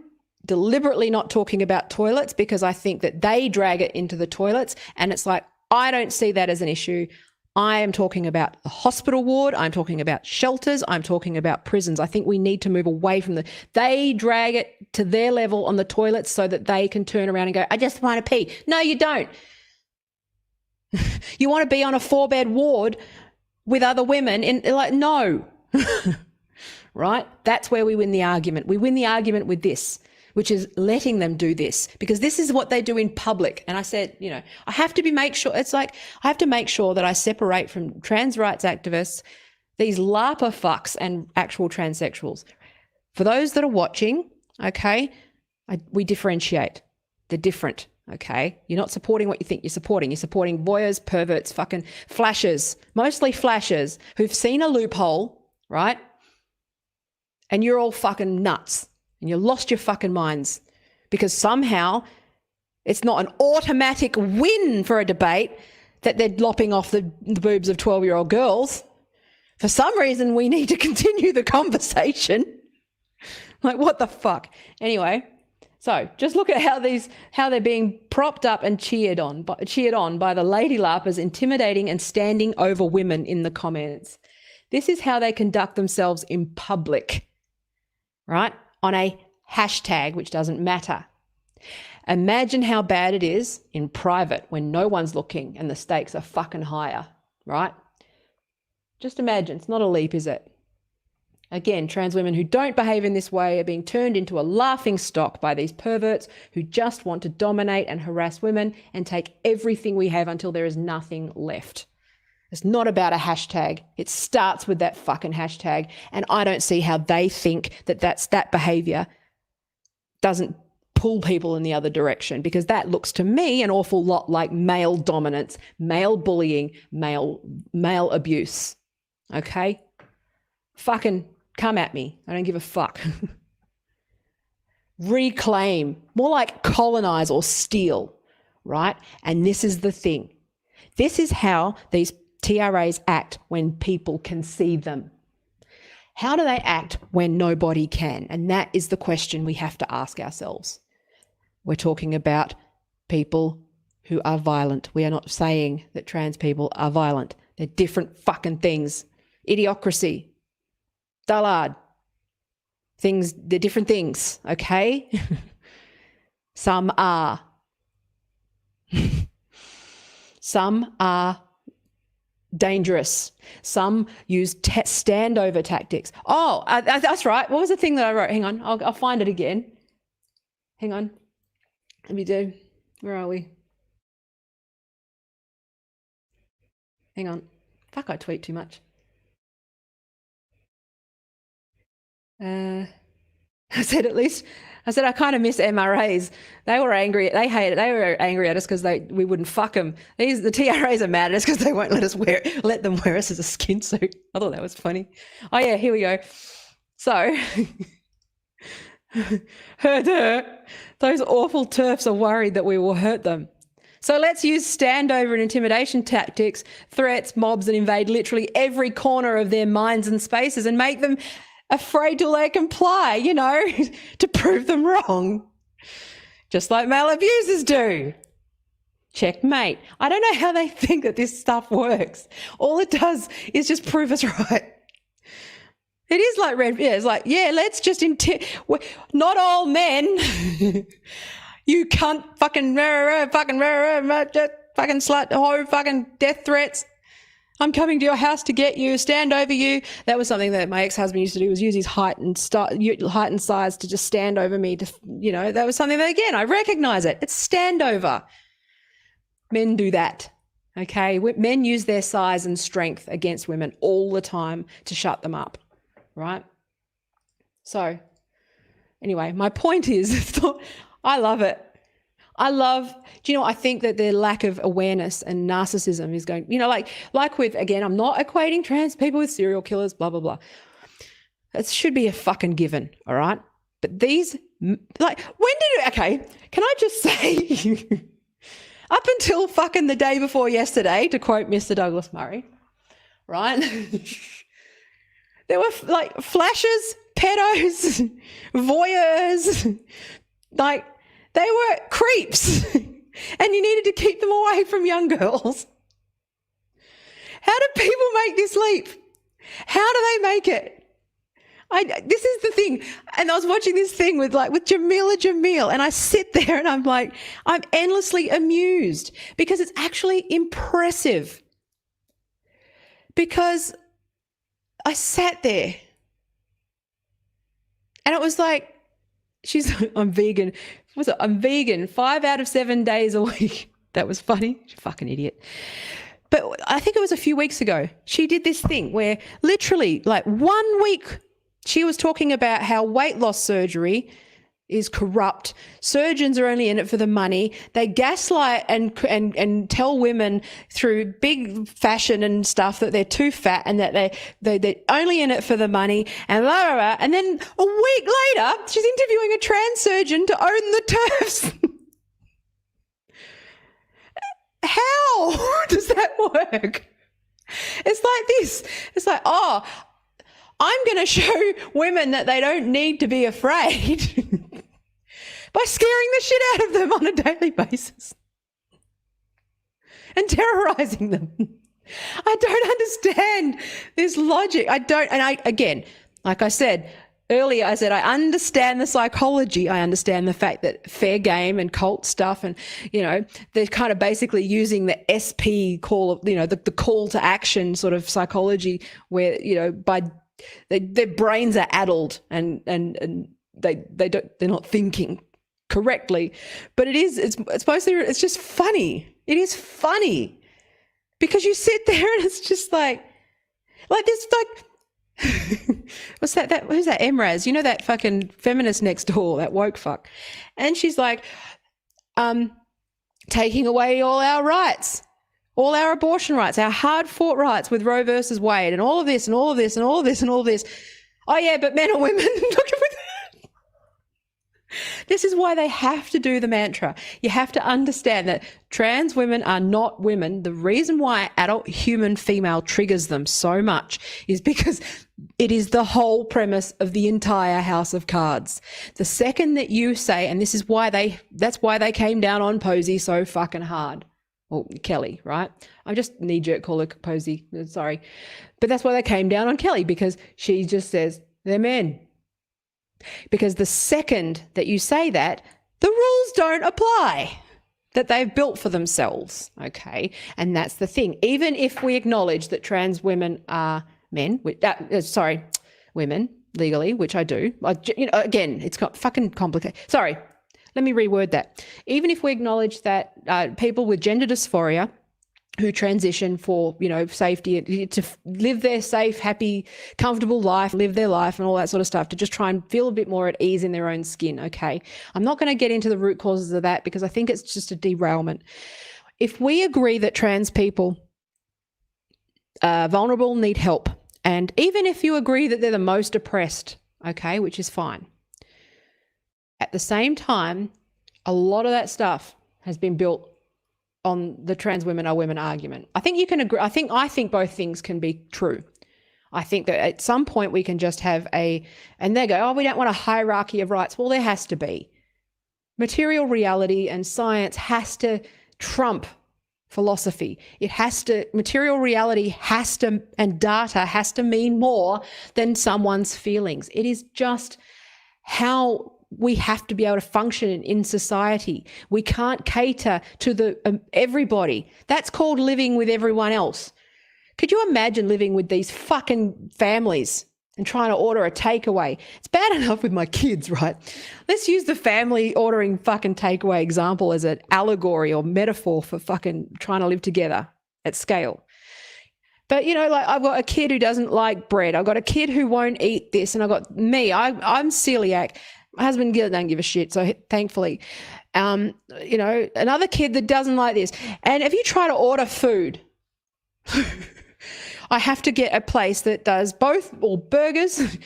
deliberately not talking about toilets because I think that they drag it into the toilets, and it's like, I don't see that as an issue. I am talking about the hospital ward. I'm talking about shelters. I'm talking about prisons. I think we need to move away from they drag it to their level on the toilets so that they can turn around and go, I just want to pee. No, you don't. You want to be on a 4-bed ward with other women no. Right? That's where we win the argument. We win the argument with this, which is letting them do this, because this is what they do in public. And I said, I have to make sure that I separate from trans rights activists, these LARPA fucks, and actual transsexuals. For those that are watching, okay, we differentiate. They're different, okay? You're not supporting what you think you're supporting. You're supporting voyeurs, perverts, fucking flashers, mostly flashers who've seen a loophole, right? And you're all fucking nuts. And you lost your fucking minds because somehow it's not an automatic win for a debate that they're lopping off the boobs of 12-year-old girls. For some reason, we need to continue the conversation. Like, what the fuck? Anyway, so just look at how they're being propped up and cheered on by the lady LARPers intimidating and standing over women in the comments. This is how they conduct themselves in public, right? On a hashtag, which doesn't matter. Imagine how bad it is in private when no one's looking and the stakes are fucking higher, right? Just imagine. It's not a leap, is it? Again, trans women who don't behave in this way are being turned into a laughing stock by these perverts who just want to dominate and harass women and take everything we have until there is nothing left. It's not about a hashtag. It starts with that fucking hashtag. And I don't see how they think that that behavior doesn't pull people in the other direction, because that looks to me an awful lot like male dominance, male bullying, male abuse. Okay? Fucking come at me. I don't give a fuck. Reclaim. More like colonize or steal, right? And this is the thing. This is how these TRAs act when people can see them. How do they act when nobody can? And that is the question we have to ask ourselves. We're talking about people who are violent. We are not saying that trans people are violent. They're different fucking things. Idiocracy. Dullard. Things, they're different things, okay? Some are. Some are dangerous. Some use standover tactics. Oh, that's right. What was the thing that I wrote? Hang on. I'll find it again. Hang on. Let me do. Where are we? Hang on. Fuck, I tweet too much. I said I kind of miss MRAs. They were angry. They hated. They were angry at us because we wouldn't fuck them. The TRAs are mad at us because they won't let them wear us as a skin suit. I thought that was funny. Oh yeah, here we go. So, hurt her. Those awful TERFs are worried that we will hurt them. So let's use standover and intimidation tactics, threats, mobs, and invade literally every corner of their minds and spaces and make them afraid till they comply, to prove them wrong. Just like male abusers do. Checkmate. I don't know how they think that this stuff works. All it does is just prove us right. It is like it's like, let's just not all men. You cunt, fucking slut, hoe, fucking death threats. I'm coming to your house to get you, stand over you. That was something that my ex-husband used to do, was use his height and size to just stand over me. That was something that, again, I recognize it. It's standover. Men do that, okay? Men use their size and strength against women all the time to shut them up, right? So anyway, my point is, I love it. I think that their lack of awareness and narcissism is going, like with, again, I'm not equating trans people with serial killers, blah, blah, blah. It should be a fucking given, all right? But these, okay, can I just say, up until fucking the day before yesterday, to quote Mr. Douglas Murray, right? There were like flashes, pedos, voyeurs, like, they were creeps and you needed to keep them away from young girls. How do people make this leap? How do they make it? This is the thing. And I was watching this thing with Jamila Jamil, and I sit there and I'm like, I'm endlessly amused because it's actually impressive. Because I sat there and it was like, I'm vegan. I'm vegan 5 out of 7 days a week. That was funny. She's a fucking idiot. But I think it was a few weeks ago. She did this thing where literally 1 week she was talking about how weight loss surgery is corrupt. Surgeons are only in it for the money. They gaslight and tell women through big fashion and stuff that they're too fat and that they're only in it for the money and blah, blah, blah. And then a week later, she's interviewing a trans surgeon to own the TERFs. How does that work? It's like this. It's like, I'm going to show women that they don't need to be afraid by scaring the shit out of them on a daily basis and terrorizing them. I don't understand this logic. Again, like I said, earlier I said I understand the psychology. I understand the fact that fair game and cult stuff, and they're kind of basically using the SP call, the call to action sort of psychology, where by their brains are addled and they're not thinking correctly. But it's mostly, it's just funny. It is funny because you sit there and it's just like this, what's that? Who's that? Emraz, that fucking feminist next door, that woke fuck. And she's like, taking away all our rights, all our abortion rights, our hard fought rights with Roe versus Wade, and all of this and all of this and all of this and all of this. Oh yeah, but men or women. This is why they have to do the mantra. You have to understand that trans women are not women. The reason why adult human female triggers them so much is because it is the whole premise of the entire house of cards. The second that you say, and this is why that's why they came down on Posey so fucking hard. Well, Kelly, right? I just knee-jerk call her Posey, sorry. But that's why they came down on Kelly, because she just says they're men. Because the second that you say that, the rules don't apply that they've built for themselves, okay? And that's the thing. Even if we acknowledge that trans women are men, women legally, which I do, again, it's got fucking complicated. Sorry, let me reword that. Even if we acknowledge that people with gender dysphoria who transition for, safety, to live their safe, happy, comfortable life, live their life and all that sort of stuff, to just try and feel a bit more at ease in their own skin, okay? I'm not going to get into the root causes of that because I think it's just a derailment. If we agree that trans people are vulnerable, need help, and even if you agree that they're the most oppressed, okay, which is fine, at the same time, a lot of that stuff has been built on the trans women are women argument. I think you can agree. I think both things can be true. I think that at some point we can just have and they go, oh, we don't want a hierarchy of rights. Well, there has to be. Material reality and science has to trump philosophy. Material reality has to, and data has to mean more than someone's feelings. It is just how we have to be able to function in society. We can't cater to everybody. That's called living with everyone else. Could you imagine living with these fucking families and trying to order a takeaway? It's bad enough with my kids, right? Let's use the family ordering fucking takeaway example as an allegory or metaphor for fucking trying to live together at scale. But, I've got a kid who doesn't like bread. I've got a kid who won't eat this. And I've got me. I'm celiac. My husband doesn't give a shit, so thankfully. Another kid that doesn't like this. And if you try to order food, I have to get a place that does both, or burgers,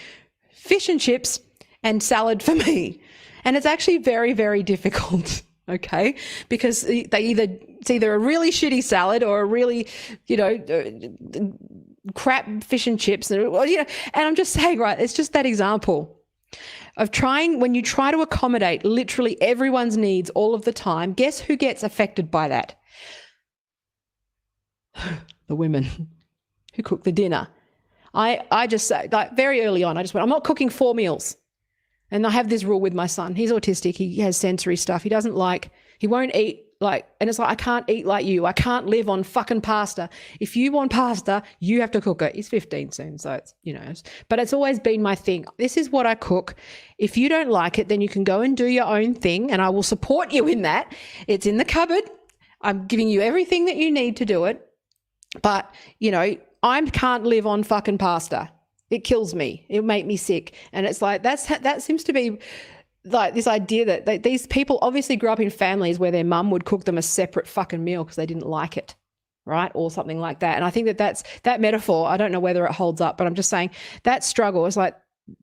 fish and chips, and salad for me. And it's actually very, very difficult, okay? Because it's either a really shitty salad or a really, crap fish and chips. And I'm just saying, right, it's just that example of when you try to accommodate literally everyone's needs all of the time. Guess who gets affected by that? The women who cook the dinner. I just say, very early on, I just went, I'm not cooking 4 meals. And I have this rule with my son. He's autistic. He has sensory stuff. He won't eat and it's like, I can't eat like you. I can't live on fucking pasta. If you want pasta, you have to cook it. He's 15 soon, so it's, but it's always been my thing. This is what I cook. If you don't like it, then you can go and do your own thing, and I will support you in that. It's in the cupboard. I'm giving you everything that you need to do it. But, I can't live on fucking pasta. It kills me. It'll make me sick. And it's like, that seems to be like this idea that these people obviously grew up in families where their mum would cook them a separate fucking meal because they didn't like it, right? Or something like that. And I think that's that metaphor. I don't know whether it holds up, but I'm just saying that struggle is like,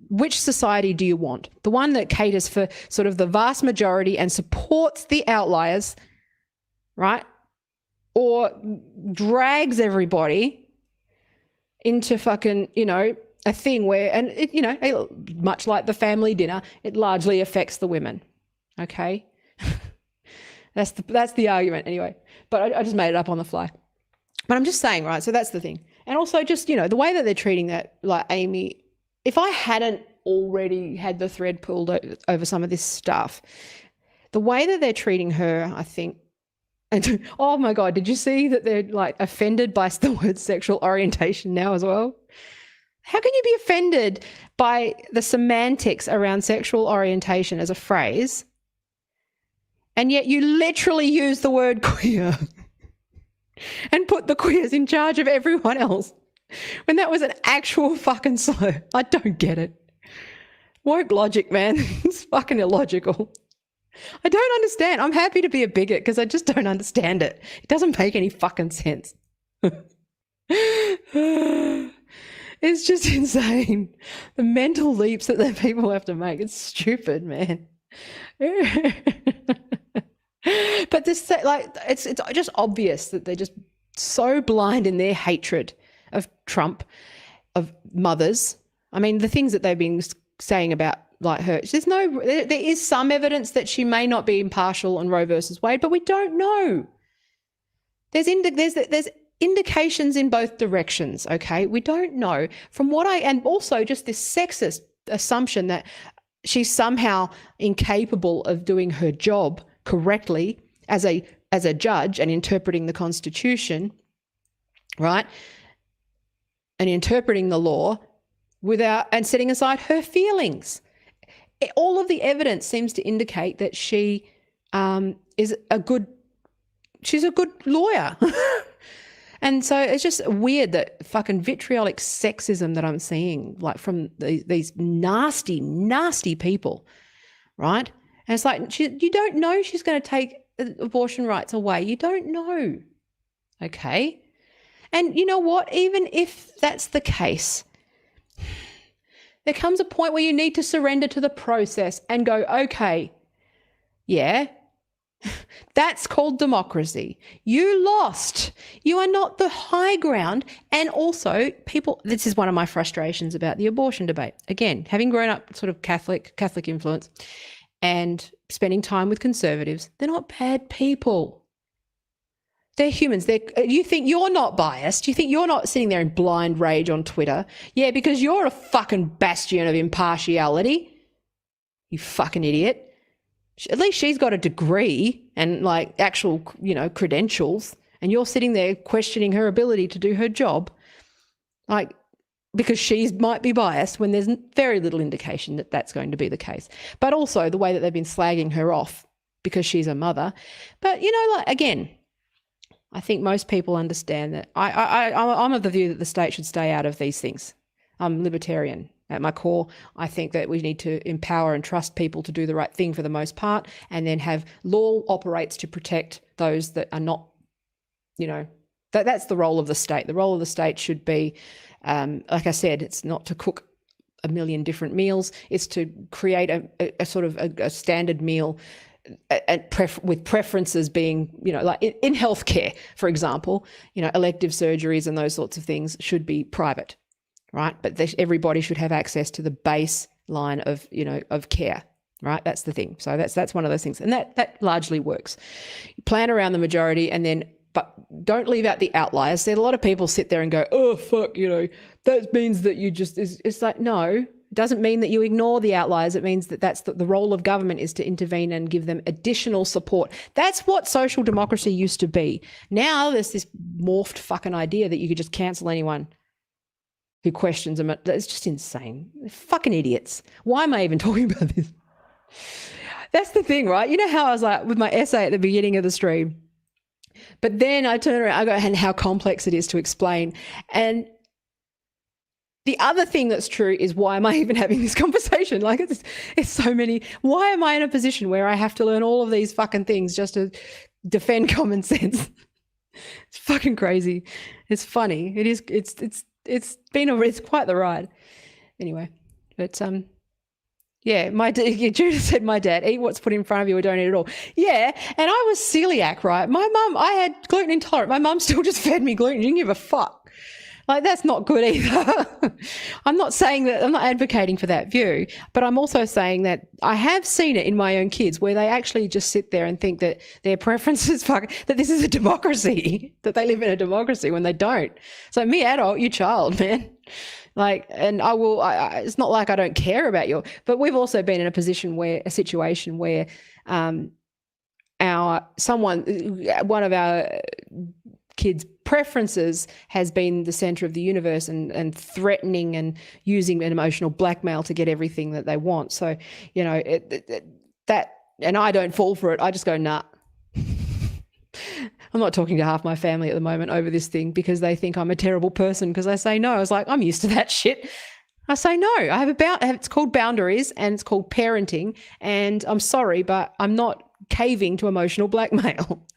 which society do you want? The one that caters for sort of the vast majority and supports the outliers, right? Or drags everybody into fucking, a thing where, and it, much like the family dinner, it largely affects the women. Okay, that's the argument anyway. But I just made it up on the fly. But I'm just saying, right? So that's the thing. And also, just the way that they're treating that, like Amy. If I hadn't already had the thread pulled over some of this stuff. The way that they're treating her, I think, and oh my God, did you see that they're like offended by the word sexual orientation now as well? How can you be offended by the semantics around sexual orientation as a phrase, and yet you literally use the word queer and put the queers in charge of everyone else when that was an actual fucking slur? I don't get it. Woke logic, man. It's fucking illogical. I don't understand. I'm happy to be a bigot because I just don't understand it. It doesn't make any fucking sense. It's just insane. The mental leaps that the people have to make. It's stupid, man. But this, like, it's just obvious that they're just so blind in their hatred of Trump, of mothers. I mean, the things that they've been saying about, like, her, there is some evidence that she may not be impartial on Roe versus Wade, but we don't know. There's indications in both directions, okay? We don't know. And also just this sexist assumption that she's somehow incapable of doing her job correctly as a judge and interpreting the Constitution, right? And interpreting the law and setting aside her feelings. All of the evidence seems to indicate that she's a good lawyer. And so it's just weird that fucking vitriolic sexism that I'm seeing, like, from these nasty, nasty people, right? And it's like, you don't know she's going to take abortion rights away. You don't know, okay? And you know what? Even if that's the case, there comes a point where you need to surrender to the process and go, okay, yeah, that's called democracy. You lost. You are not the high ground. And also, this is one of my frustrations about the abortion debate. Again, having grown up sort of Catholic influence and spending time with conservatives, they're not bad people. They're humans. You think you're not biased? You think you're not sitting there in blind rage on Twitter? Yeah, because you're a fucking bastion of impartiality. You fucking idiot. At least she's got a degree and, like, actual, credentials, and you're sitting there questioning her ability to do her job, like, because she might be biased when there's very little indication that that's going to be the case. But also the way that they've been slagging her off because she's a mother. But, like, again, I think most people understand that. I'm of the view that the state should stay out of these things. I'm libertarian. At my core, I think that we need to empower and trust people to do the right thing for the most part, and then have law operates to protect those that are not, that's the role of the state. The role of the state should be, like I said, it's not to cook a million different meals. It's to create a sort of a standard meal with preferences being, like in healthcare, for example, elective surgeries and those sorts of things should be private. Right, but everybody should have access to the baseline of of care. Right, that's the thing. So that's one of those things, and that largely works. You plan around the majority, but don't leave out the outliers. See, a lot of people sit there and go, "Oh fuck," that means that you just. It's like, no, it doesn't mean that you ignore the outliers. It means that that's the role of government is to intervene and give them additional support. That's what social democracy used to be. Now there's this morphed fucking idea that you could just cancel anyone who questions them. It's just insane. They're fucking idiots. Why am I even talking about this? That's the thing, right? You know how I was like with my essay at the beginning of the stream, but then I turn around, I go, and how complex it is to explain. And the other thing that's true is, why am I even having this conversation? Like, it's so many. Why am I in a position where I have to learn all of these fucking things just to defend common sense? It's fucking crazy. It's funny. It is. It's quite the ride. Anyway, but yeah, Judith said, my dad, eat what's put in front of you or don't eat it all. Yeah, and I was celiac, right? My mum, I had gluten intolerant. My mum still just fed me gluten. She didn't give a fuck. Like, that's not good either. I'm not saying that, I'm not advocating for that view, but I'm also saying that I have seen it in my own kids where they actually just sit there and think that their preferences, that this is a democracy, that they live in a democracy when they don't. So me adult, you child, man. Like, and it's not like I don't care about but we've also been in a situation where one of our kids' preferences has been the center of the universe and threatening and using an emotional blackmail to get everything that they want. So, and I don't fall for it. I just go, nah. I'm not talking to half my family at the moment over this thing because they think I'm a terrible person because I say no. I was like, I'm used to that shit. I say no. It's called boundaries and it's called parenting. And I'm sorry, but I'm not caving to emotional blackmail.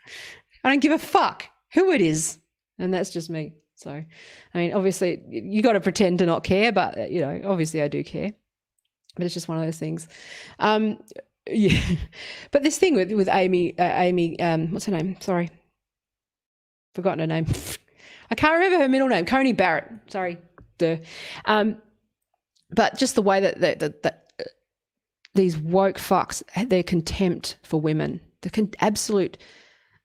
I don't give a fuck who it is. And that's just me. So, I mean, obviously you got to pretend to not care, but obviously I do care. But it's just one of those things. Yeah. But this thing with Amy, what's her name? Sorry. Forgotten her name. I can't remember her middle name. Coney Barrett. Sorry. But just the way that these woke fucks, their contempt for women, the absolute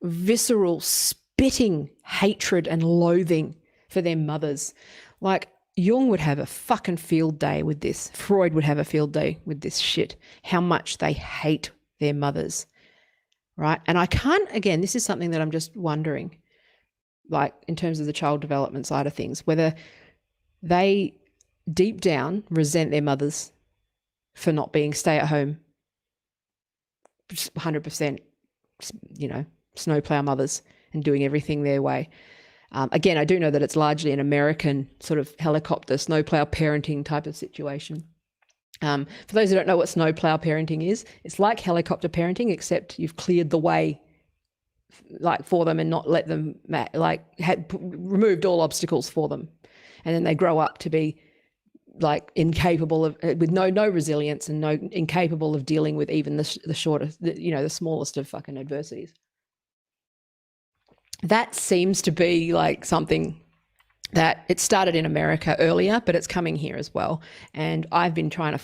visceral, spitting hatred and loathing for their mothers. Like, Jung would have a fucking field day with this. Freud would have a field day with this shit. How much they hate their mothers, right? And I can't, again, this is something that I'm just wondering, like in terms of the child development side of things, whether they deep down resent their mothers for not being stay-at-home, 100%, snowplow mothers and doing everything their way. Again, I do know that it's largely an American sort of helicopter snowplow parenting type of situation. For those who don't know what snowplow parenting is, it's like helicopter parenting, except you've cleared the way for them and not let them removed all obstacles for them. And then they grow up to be incapable of, with no resilience and incapable of dealing with even the shortest, the smallest of fucking adversities. That seems to be like something that it started in America earlier, but it's coming here as well. And I've been my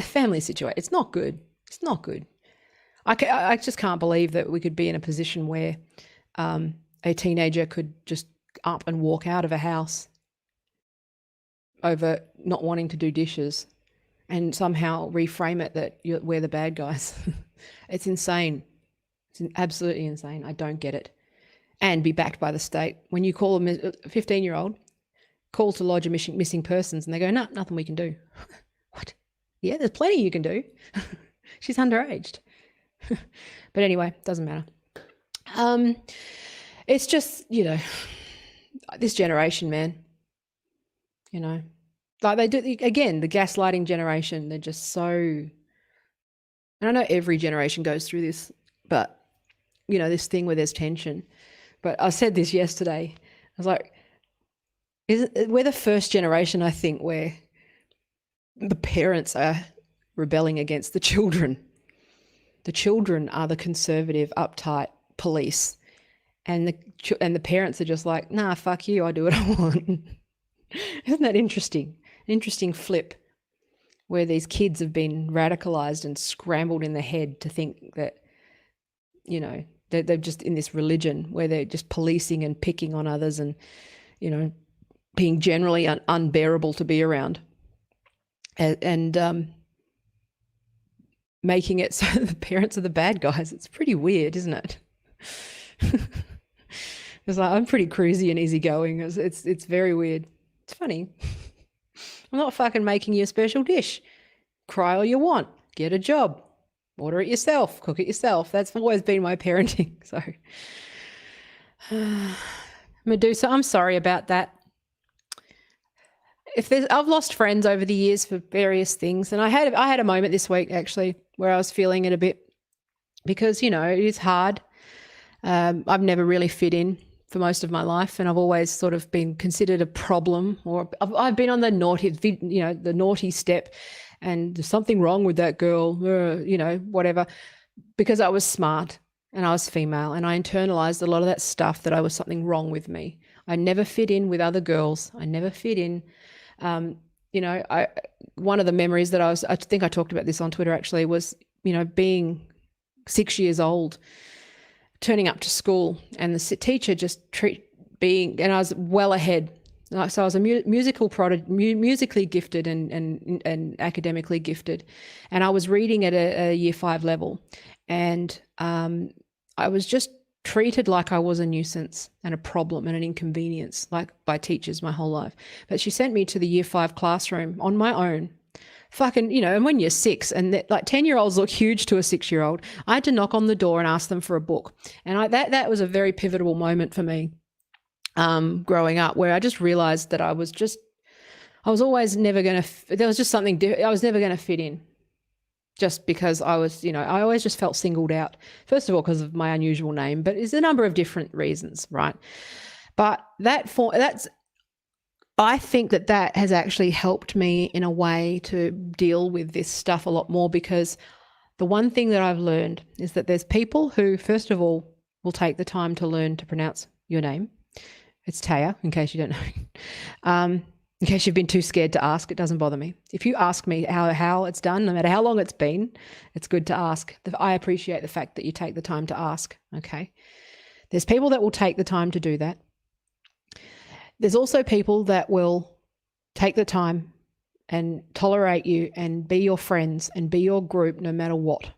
family situation, it's not good. It's not good. I just can't believe that we could be in a position where a teenager could just up and walk out of a house over not wanting to do dishes and somehow reframe it that we're the bad guys. It's insane. It's absolutely insane. I don't get it. And be backed by the state. When you call them a 15-year-old, call to lodge a missing persons, and they go, no, nothing we can do. What? Yeah, there's plenty you can do. She's underaged. But anyway, doesn't matter. It's just, this generation, man, like they do, again, the gaslighting generation, they're just so, and I know every generation goes through this, but, this thing where there's tension. But I said this yesterday. I was like, we're the first generation, I think, where the parents are rebelling against the children. The children are the conservative, uptight police. And the parents are just like, nah, fuck you, I do what I want. Isn't that interesting? An interesting flip where these kids have been radicalized and scrambled in the head to think that, they're just in this religion where they're just policing and picking on others and, being generally unbearable to be around. And making it so the parents are the bad guys. It's pretty weird, isn't it? It's like, I'm pretty cruisy and easygoing. It's very weird. It's funny. I'm not fucking making you a special dish. Cry all you want. Get a job. Order it yourself. Cook it yourself. That's always been my parenting. So, Medusa, I'm sorry about that. I've lost friends over the years for various things, and I had a moment this week actually where I was feeling it a bit because it is hard. I've never really fit in for most of my life, and I've always sort of been considered a problem, or I've been on the naughty step, and there's something wrong with that girl, whatever, because I was smart and I was female, and I internalized a lot of that stuff that I was something wrong with me. I never fit in with other girls. I never fit in. One of the memories that I think I talked about this on Twitter actually was, being 6 years old, turning up to school, and the teacher just and I was well ahead So I was a musically gifted and academically gifted, and I was reading at a year 5 level, and I was just treated like I was a nuisance and a problem and an inconvenience, like by teachers my whole life. But she sent me to the year 5 classroom on my own. Fucking, and when you're 6 and like 10-year-olds look huge to a 6-year-old, I had to knock on the door and ask them for a book. And that was a very pivotal moment for me growing up, where I just realized that I was always never going to, there was just something, I was never going to fit in, just because I was, I always just felt singled out. First of all, because of my unusual name, but there's a number of different reasons, right? But I think that has actually helped me in a way to deal with this stuff a lot more, because the one thing that I've learned is that there's people who, first of all, will take the time to learn to pronounce your name. It's Taya, in case you don't know. In case you've been too scared to ask, it doesn't bother me. If you ask me how it's done, no matter how long it's been, it's good to ask. I appreciate the fact that you take the time to ask, okay? There's people that will take the time to do that. There's also people that will take the time and tolerate you and be your friends and be your group no matter what.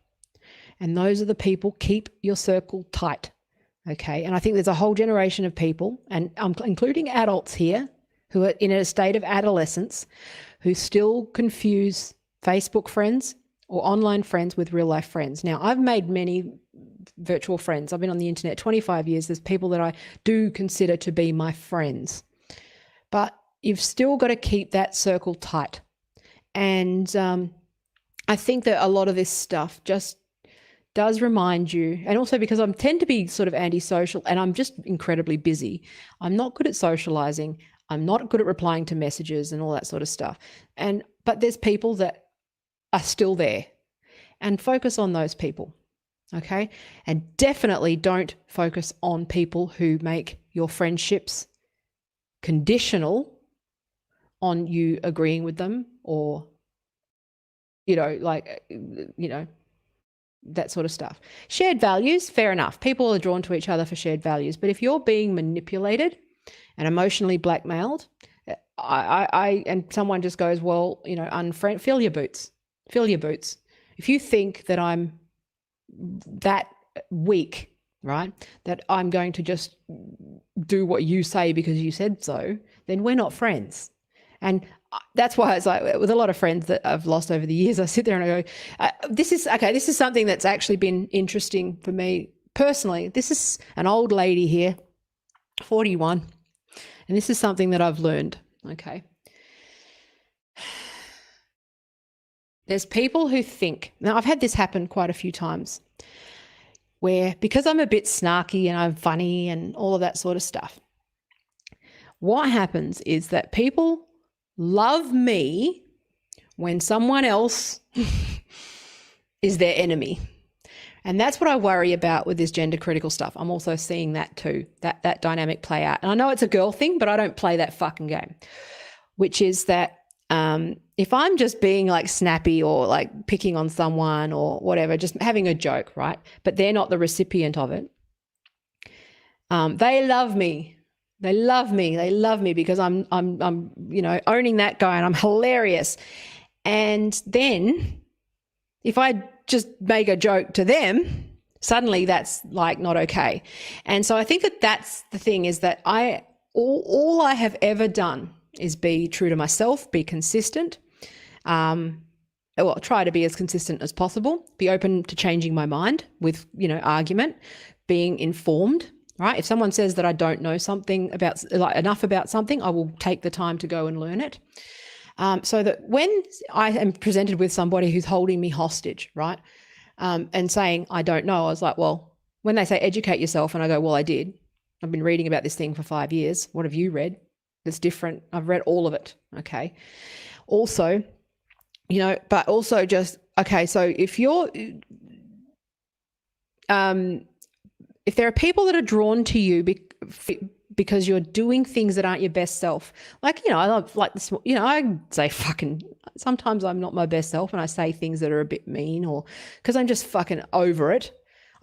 And those are the people, keep your circle tight, okay? And I think there's a whole generation of people, and I'm including adults here, who are in a state of adolescence, who still confuse Facebook friends or online friends with real life friends. Now, I've made many virtual friends. I've been on the internet 25 years. There's people that I do consider to be my friends. But you've still got to keep that circle tight. And I think that a lot of this stuff just does remind you, and also because I tend to be sort of antisocial and I'm just incredibly busy. I'm not good at socializing. I'm not good at replying to messages and all that sort of stuff. But there's people that are still there, and focus on those people, okay? And definitely don't focus on people who make your friendships conditional on you agreeing with them, or, that sort of stuff. Shared values, fair enough. People are drawn to each other for shared values. But if you're being manipulated and emotionally blackmailed, and someone just goes, well, unfriend, fill your boots. If you think that I'm that weak, right, that I'm going to just do what you say because you said so, then we're not friends. And that's why it's like, with a lot of friends that I've lost over the years, I sit there and I go, this is something that's actually been interesting for me personally. This is an old lady here, 41. And this is something that I've learned, okay? There's people who think, now I've had this happen quite a few times, where because I'm a bit snarky and I'm funny and all of that sort of stuff, what happens is that people love me when someone else is their enemy. And that's what I worry about with this gender critical stuff. I'm also seeing that too, that dynamic play out. And I know it's a girl thing, but I don't play that fucking game, which is that if I'm just being like snappy or like picking on someone or whatever, just having a joke, right? But they're not the recipient of it. They love me. They love me because I'm owning that guy and I'm hilarious. And then if I just make a joke to them, suddenly that's like not okay. And so I think that's the thing, is that all I have ever done is be true to myself, be consistent, try to be as consistent as possible, be open to changing my mind with, argument, being informed, right? If someone says that I don't know something enough about something, I will take the time to go and learn it. So that when I am presented with somebody who's holding me hostage, right, and saying, I don't know, I was like, well, when they say educate yourself, and I go, well, I did. I've been reading about this thing for 5 years. What have you read that's different? I've read all of it, okay? Also, but also just, okay, so if you're, if there are people that are drawn to you because you're doing things that aren't your best self, like, I love like this, I say fucking, sometimes I'm not my best self and I say things that are a bit mean, or because I'm just fucking over it.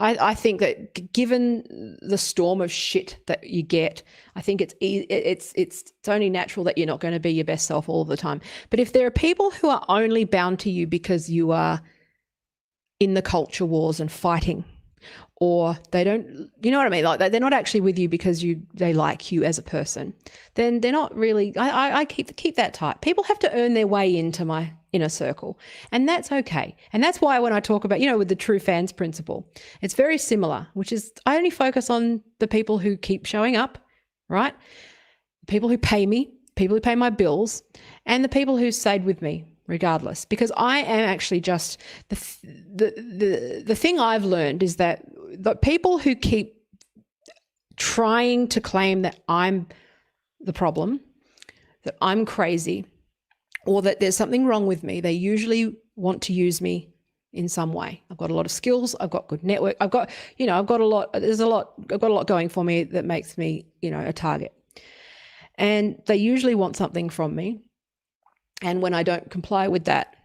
I think that given the storm of shit that you get, I think it's only natural that you're not going to be your best self all the time. But if there are people who are only bound to you because you are in the culture wars and fighting, or they don't, you know what I mean? Like they're not actually with you because they like you as a person, then they're not really, I keep that tight. People have to earn their way into my inner circle, and that's okay. And that's why when I talk about, with the true fans principle, it's very similar, which is I only focus on the people who keep showing up, right? People who pay me, people who pay my bills, and the people who stayed with me regardless, because I am actually just the thing I've learned is that the people who keep trying to claim that I'm the problem, that I'm crazy, or that there's something wrong with me, they usually want to use me in some way. I've got a lot of skills, I've got good network, I've got a lot going for me that makes me, a target. And they usually want something from me. And when I don't comply with that,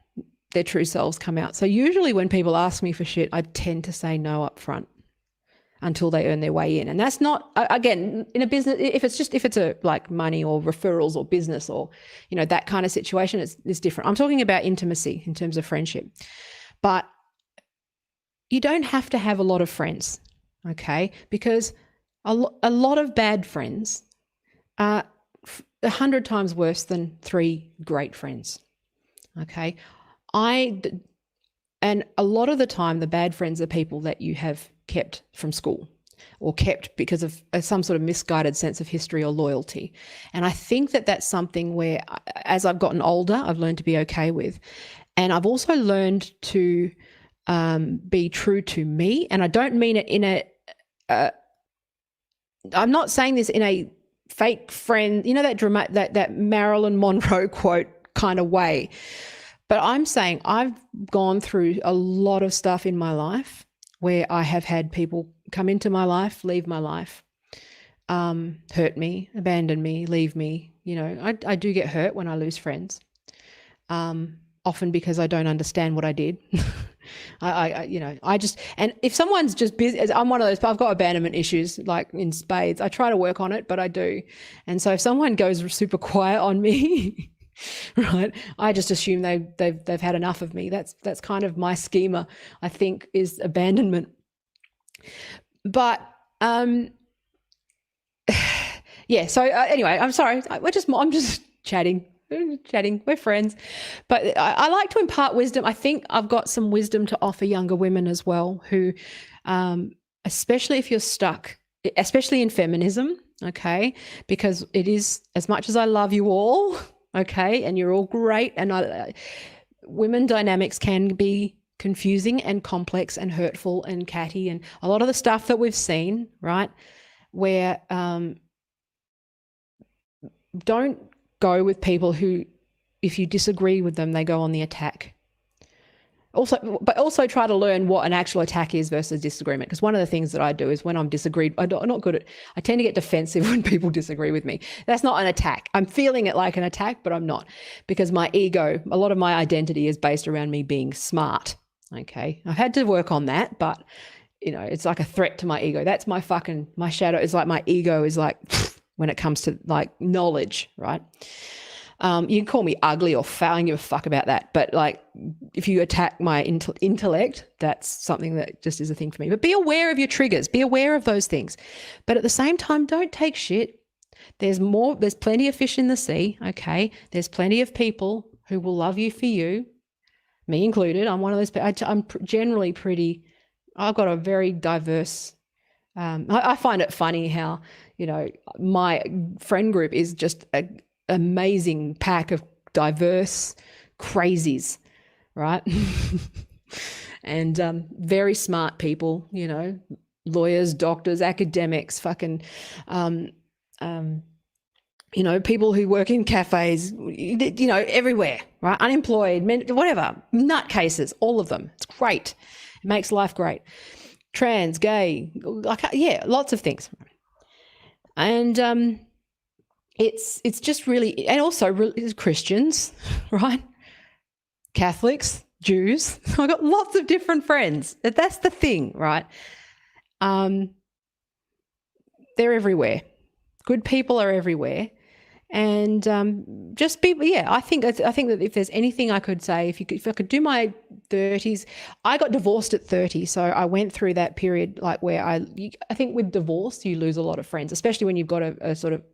their true selves come out. So usually when people ask me for shit, I tend to say no up front until they earn their way in. And that's not, again, in a business, if it's a like money or referrals or business or, that kind of situation, it's different. I'm talking about intimacy in terms of friendship. But you don't have to have a lot of friends, okay? Because a lot of bad friends are 100 times worse than 3 great friends, okay? And a lot of the time, the bad friends are people that you have kept from school or kept because of some sort of misguided sense of history or loyalty. And I think that that's something where, as I've gotten older, I've learned to be okay with. And I've also learned to be true to me. And I don't mean it in I'm not saying this in a fake friend, that Marilyn Monroe quote kind of way. But I'm saying I've gone through a lot of stuff in my life where I have had people come into my life, leave my life, hurt me, abandon me, leave me. I do get hurt when I lose friends, often because I don't understand what I did. And if someone's just busy, I'm one of those, I've got abandonment issues like in spades. I try to work on it, but I do. And so if someone goes super quiet on me, right, I just assume they've had enough of me. That's kind of my schema, I think, is abandonment. But yeah. So anyway, I'm sorry. I'm just chatting. We're friends. But I like to impart wisdom. I think I've got some wisdom to offer younger women as well who, especially if you're stuck, especially in feminism, okay, because it is, as much as I love you all, okay, and you're all great, and women dynamics can be confusing and complex and hurtful and catty, and a lot of the stuff that we've seen, right, where don't go with people who, if you disagree with them, they go on the attack. But also try to learn what an actual attack is versus disagreement. Because one of the things that I do is when I'm disagreed, I tend to get defensive when people disagree with me. That's not an attack. I'm feeling it like an attack, but I'm not, because my ego, a lot of my identity is based around me being smart. Okay, I've had to work on that, but it's like a threat to my ego. That's my shadow. Is like my ego is like when it comes to like knowledge, right? You can call me ugly or foul, I don't give a fuck about that. But like, if you attack my intellect, that's something that just is a thing for me. But be aware of your triggers, be aware of those things. But at the same time, don't take shit. There's plenty of fish in the sea, okay? There's plenty of people who will love you for you, me included. I'm one of those, I'm generally I've got a very diverse, I find it funny how, my friend group is just an amazing pack of diverse crazies, right? And very smart people, lawyers, doctors, academics, fucking, people who work in cafes, everywhere, right? Unemployed, whatever, nutcases, all of them. It's great. It makes life great. Trans, gay, lots of things. And it's just really, and also Christians, right? Catholics, Jews. I've got lots of different friends. That's the thing, right? They're everywhere. Good people are everywhere. And just be, yeah, I think that if there's anything I could say, if I could do my 30s, I got divorced at 30. So I went through that period like where I think with divorce, you lose a lot of friends, especially when you've got a sort of,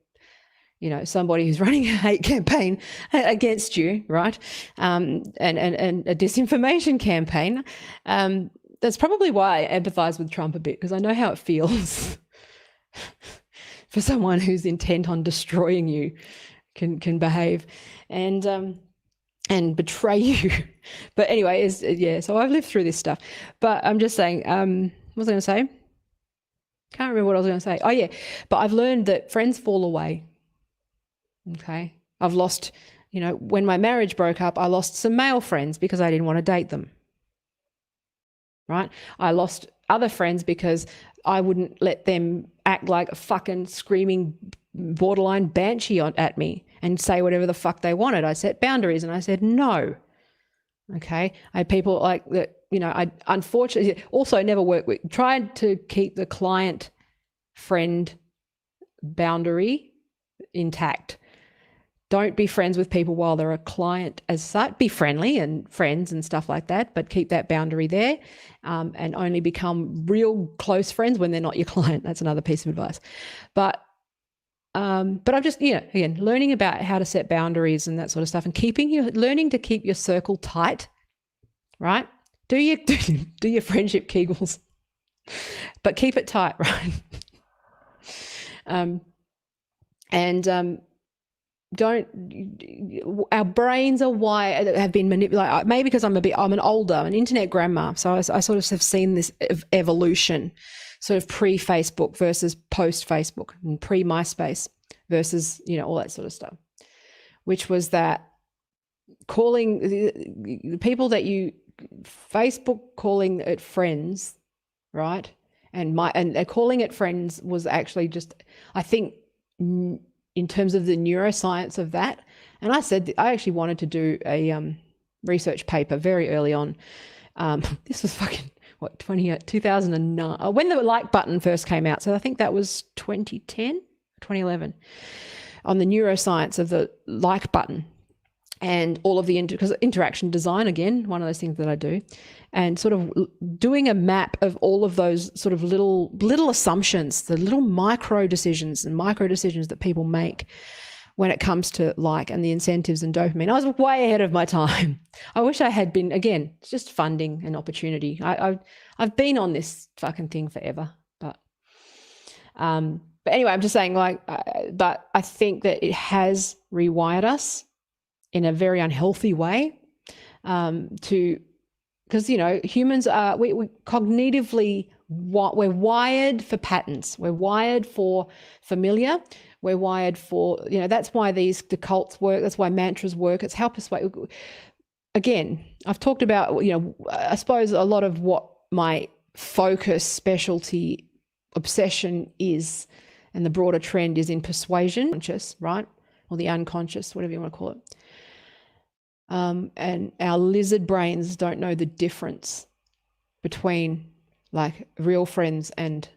somebody who's running a hate campaign against you, right? And a disinformation campaign. That's probably why I empathize with Trump a bit, because I know how it feels for someone who's intent on destroying you can behave and betray you. But anyway, so I've lived through this stuff. But I'm just saying, what was I going to say? Can't remember what I was going to say. Oh, yeah. But I've learned that friends fall away. Okay. I've lost, when my marriage broke up, I lost some male friends because I didn't want to date them. Right? I lost other friends because I wouldn't let them act like a fucking screaming borderline banshee at me and say whatever the fuck they wanted. I set boundaries and I said no. Okay. I had people like that, I unfortunately also never worked with, tried to keep the client friend boundary intact. Don't be friends with people while they're a client as such. Be friendly and friends and stuff like that, but keep that boundary there, and only become real close friends when they're not your client. That's another piece of advice. But I'm just, again, learning about how to set boundaries and that sort of stuff, and learning to keep your circle tight, right? Do your friendship Kegels, but keep it tight, right? Our brains are wired, have been manipulated, maybe because I'm an internet grandma, so I sort of have seen this evolution, sort of pre-Facebook versus post-Facebook, and pre-MySpace versus all that sort of stuff, which was that calling the people that you Facebook, calling it friends, right? And calling it friends was actually just, I think, in terms of the neuroscience of that. And I said, I actually wanted to do a research paper very early on. This was fucking, 2009, when the like button first came out. So I think that was 2010, 2011, on the neuroscience of the like button and all of the, because interaction design, again, one of those things that I do, and sort of doing a map of all of those sort of little assumptions, the little micro decisions that people make when it comes to like and the incentives and dopamine. I was way ahead of my time. I wish I had been, again, it's just funding and opportunity. I've been on this fucking thing forever, but anyway, I'm just saying, but I think that it has rewired us in a very unhealthy way, because humans are, we cognitively, we're wired for patterns, we're wired for familiar, we're wired for, that's why the cults work, that's why mantras work. It's help us. Again, I've talked about, I suppose a lot of what my focus, specialty, obsession is, and the broader trend is in persuasion, conscious, right? Or the unconscious, whatever you want to call it. And our lizard brains don't know the difference between like real friends and,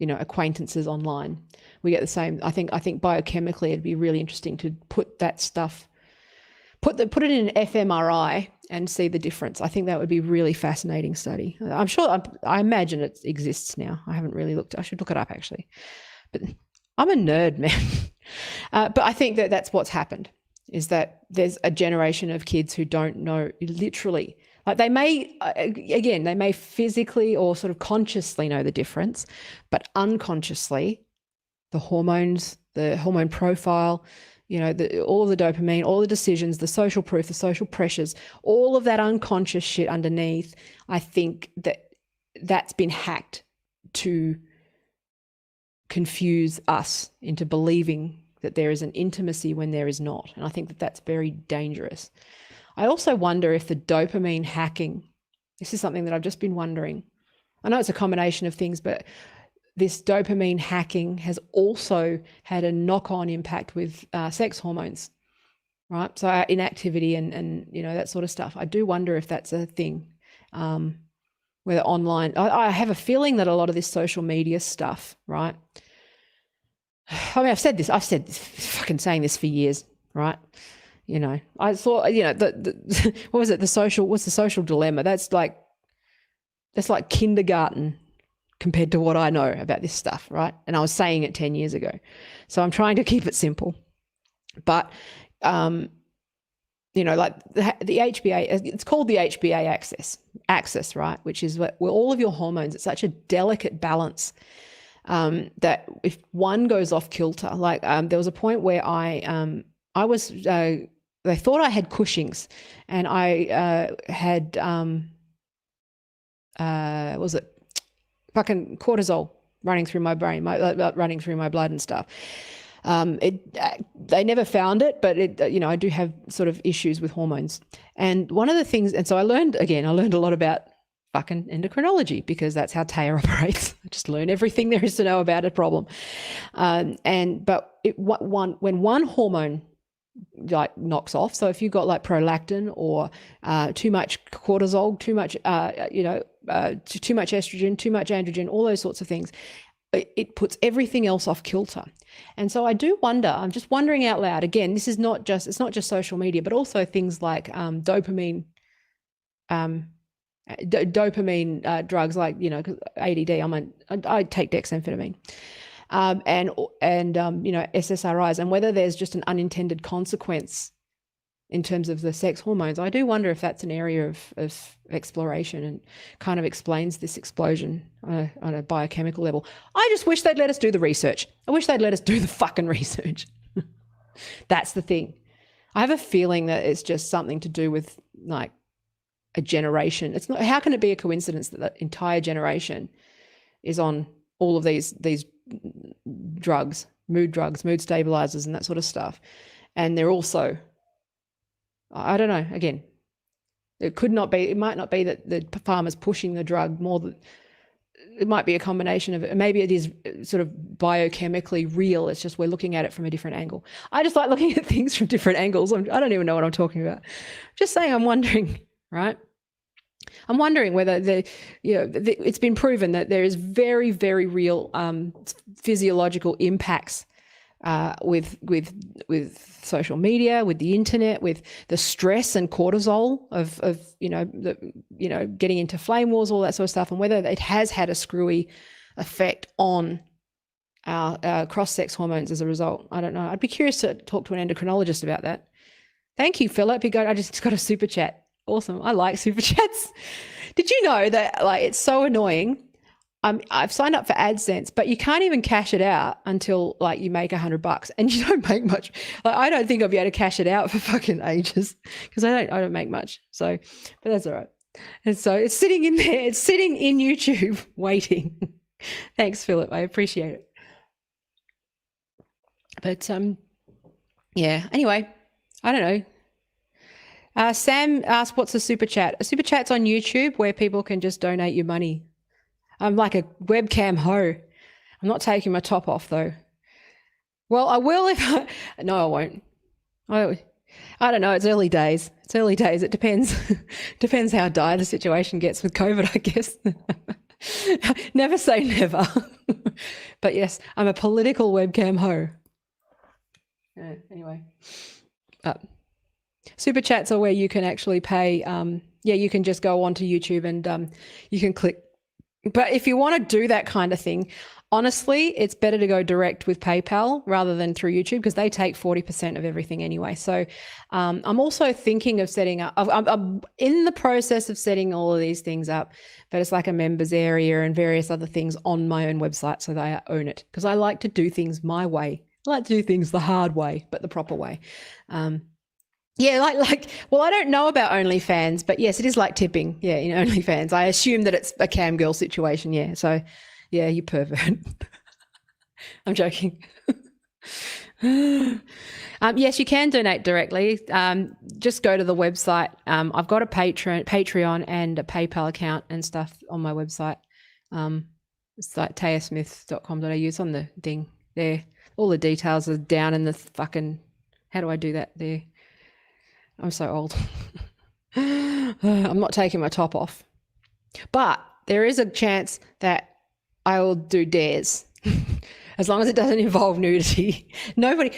acquaintances online. We get the same. I think biochemically it'd be really interesting to put that stuff, put it in an fMRI and see the difference. I think that would be a really fascinating study. I'm sure, I imagine it exists now. I haven't really looked. I should look it up actually. But I'm a nerd, man. But I think that that's what's happened, is that there's a generation of kids who don't know, literally, like they may physically or sort of consciously know the difference, but unconsciously, the hormones, the hormone profile, all of the dopamine, all the decisions, the social proof, the social pressures, all of that unconscious shit underneath, I think that's been hacked to confuse us into believing that there is an intimacy when there is not. And I think that that's very dangerous. I also wonder if the dopamine hacking, this is something that I've just been wondering. I know it's a combination of things, but this dopamine hacking has also had a knock-on impact with sex hormones, right? So our inactivity and that sort of stuff. I do wonder if that's a thing. whether online, I have a feeling that a lot of this social media stuff, right? I mean, I've said this, fucking saying this for years, right? You know, I thought, you know, what was it? What's the social dilemma? That's like kindergarten compared to what I know about this stuff, right? And I was saying it 10 years ago. So I'm trying to keep it simple. But, you know, like the HBA, it's called the HBA axis, right? Which is where all of your hormones, it's such a delicate balance that if one goes off kilter, like there was a point where I was, they thought I had Cushing's, and I had, was it fucking cortisol running through my brain, running through my blood and stuff. They never found it, but you know, I do have sort of issues with hormones. And one of the things, and so I learned a lot about fucking endocrinology, because that's how Taya operates. I just learn everything there is to know about a problem. But when one hormone like knocks off, so if you've got like prolactin or too much cortisol, too much too much estrogen, too much androgen, all those sorts of things, it puts everything else off kilter. And so I do wonder, I'm just wondering out loud, again, it's not just social media, but also things like dopamine drugs, like, you know, ADD, I take dexamphetamine, and you know, SSRIs, and whether there's just an unintended consequence in terms of the sex hormones. I do wonder if that's an area of exploration, and kind of explains this explosion on a biochemical level. I just wish they'd let us do the research. I wish they'd let us do the fucking research. That's the thing. I have a feeling that it's just something to do with like a generation. It's not. How can it be a coincidence that the entire generation is on all of these drugs, mood stabilizers, and that sort of stuff, and they're also, I don't know, again, it might not be that the farmer's pushing the drug more than, it might be a combination of it. Maybe it is sort of biochemically real. It's just we're looking at it from a different angle. I just like looking at things from different angles. I don't even know what I'm talking about. Just saying, I'm wondering, right? I'm wondering whether it's been proven that there is very, very real physiological impacts with social media, with the internet, with the stress and cortisol of getting into flame wars, all that sort of stuff, and whether it has had a screwy effect on our cross-sex hormones as a result. I don't know. I'd be curious to talk to an endocrinologist about that. Thank you, Philip. I just got a super chat. Awesome. I like super chats. Did you know that, like, it's so annoying? I've signed up for AdSense, but you can't even cash it out until like you make $100, and you don't make much. Like, I don't think I'll be able to cash it out for fucking ages, because I don't make much. So, but that's all right. And so it's sitting in there. It's sitting in YouTube waiting. Thanks, Philip. I appreciate it. But yeah. Anyway, I don't know. Sam asked, what's a super chat? A super chat's on YouTube where people can just donate you money. I'm like a webcam hoe. I'm not taking my top off, though. Well, I will if I... No, I won't. I don't know. It's early days. It depends. Depends how dire the situation gets with COVID, I guess. Never say never. But yes, I'm a political webcam hoe. Anyway. Super chats are where you can actually pay. You can just go onto YouTube and you can click. But if you want to do that kind of thing, honestly, it's better to go direct with PayPal rather than through YouTube, because they take 40% of everything anyway. So I'm also thinking of setting up, I'm in the process of setting all of these things up, but it's like a members area and various other things on my own website so that I own it, because I like to do things my way. I like to do things the hard way, but the proper way. Well, I don't know about OnlyFans, but yes, it is like tipping. Yeah, in OnlyFans. I assume that it's a cam girl situation. Yeah. So, yeah, you pervert. I'm joking. Yes, you can donate directly. Just go to the website. I've got a Patreon and a PayPal account and stuff on my website. It's like tayasmith.com.au. It's on the thing there. All the details are down in the fucking... How do I do that there? I'm so old. I'm not taking my top off. But there is a chance that I will do dares as long as it doesn't involve nudity. Nobody,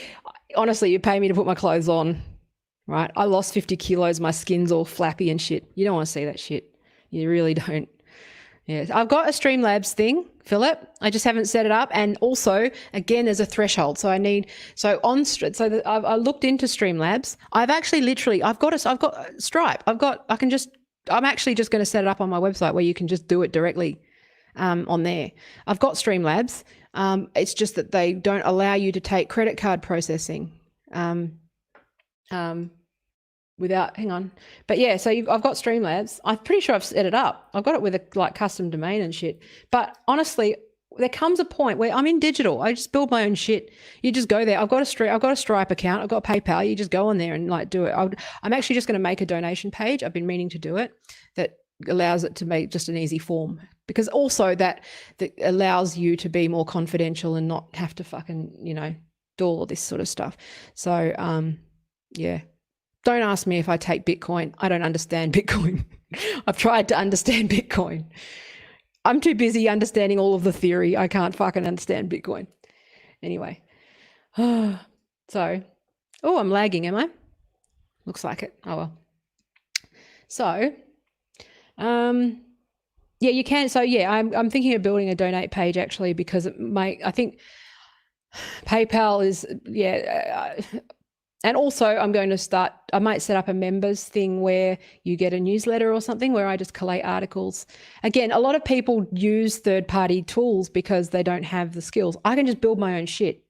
honestly, you pay me to put my clothes on, right? I lost 50 kilos. My skin's all flappy and shit. You don't want to see that shit. You really don't. Yeah, I've got a Streamlabs thing, Philip. I just haven't set it up. And also, again, there's a threshold. So I looked into Streamlabs. I've got Stripe. I'm actually just going to set it up on my website where you can just do it directly on there. I've got Streamlabs. It's just that they don't allow you to take credit card processing. Hang on. But yeah, so I've got Streamlabs. I'm pretty sure I've set it up. I've got it with a custom domain and shit. But honestly, there comes a point where I'm in digital. I just build my own shit. You just go there. I've got a Stripe account. I've got PayPal. You just go on there and do it. I'm actually just going to make a donation page. I've been meaning to do it. That allows it to make just an easy form, because also that allows you to be more confidential and not have to fucking, do all this sort of stuff. So, yeah. Don't ask me if I take Bitcoin. I don't understand Bitcoin. I've tried to understand Bitcoin. I'm too busy understanding all of the theory. I can't fucking understand Bitcoin. Anyway. I'm lagging, am I? Looks like it. Oh, well. So, yeah, you can. So, yeah, I'm thinking of building a donate page actually, because I think PayPal is, and also I might set up a members thing where you get a newsletter or something where I just collate articles. Again, a lot of people use third-party tools because they don't have the skills. I can just build my own shit.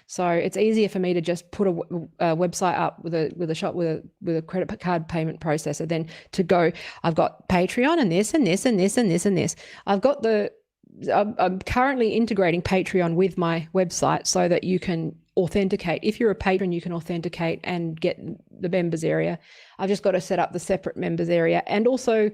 So it's easier for me to just put a website up with a credit card payment processor than to go, I've got Patreon and this and this and this and this and this. I'm currently integrating Patreon with my website so that you can authenticate. If you're a patron, you can authenticate and get the members area. I've just got to set up the separate members area. And also,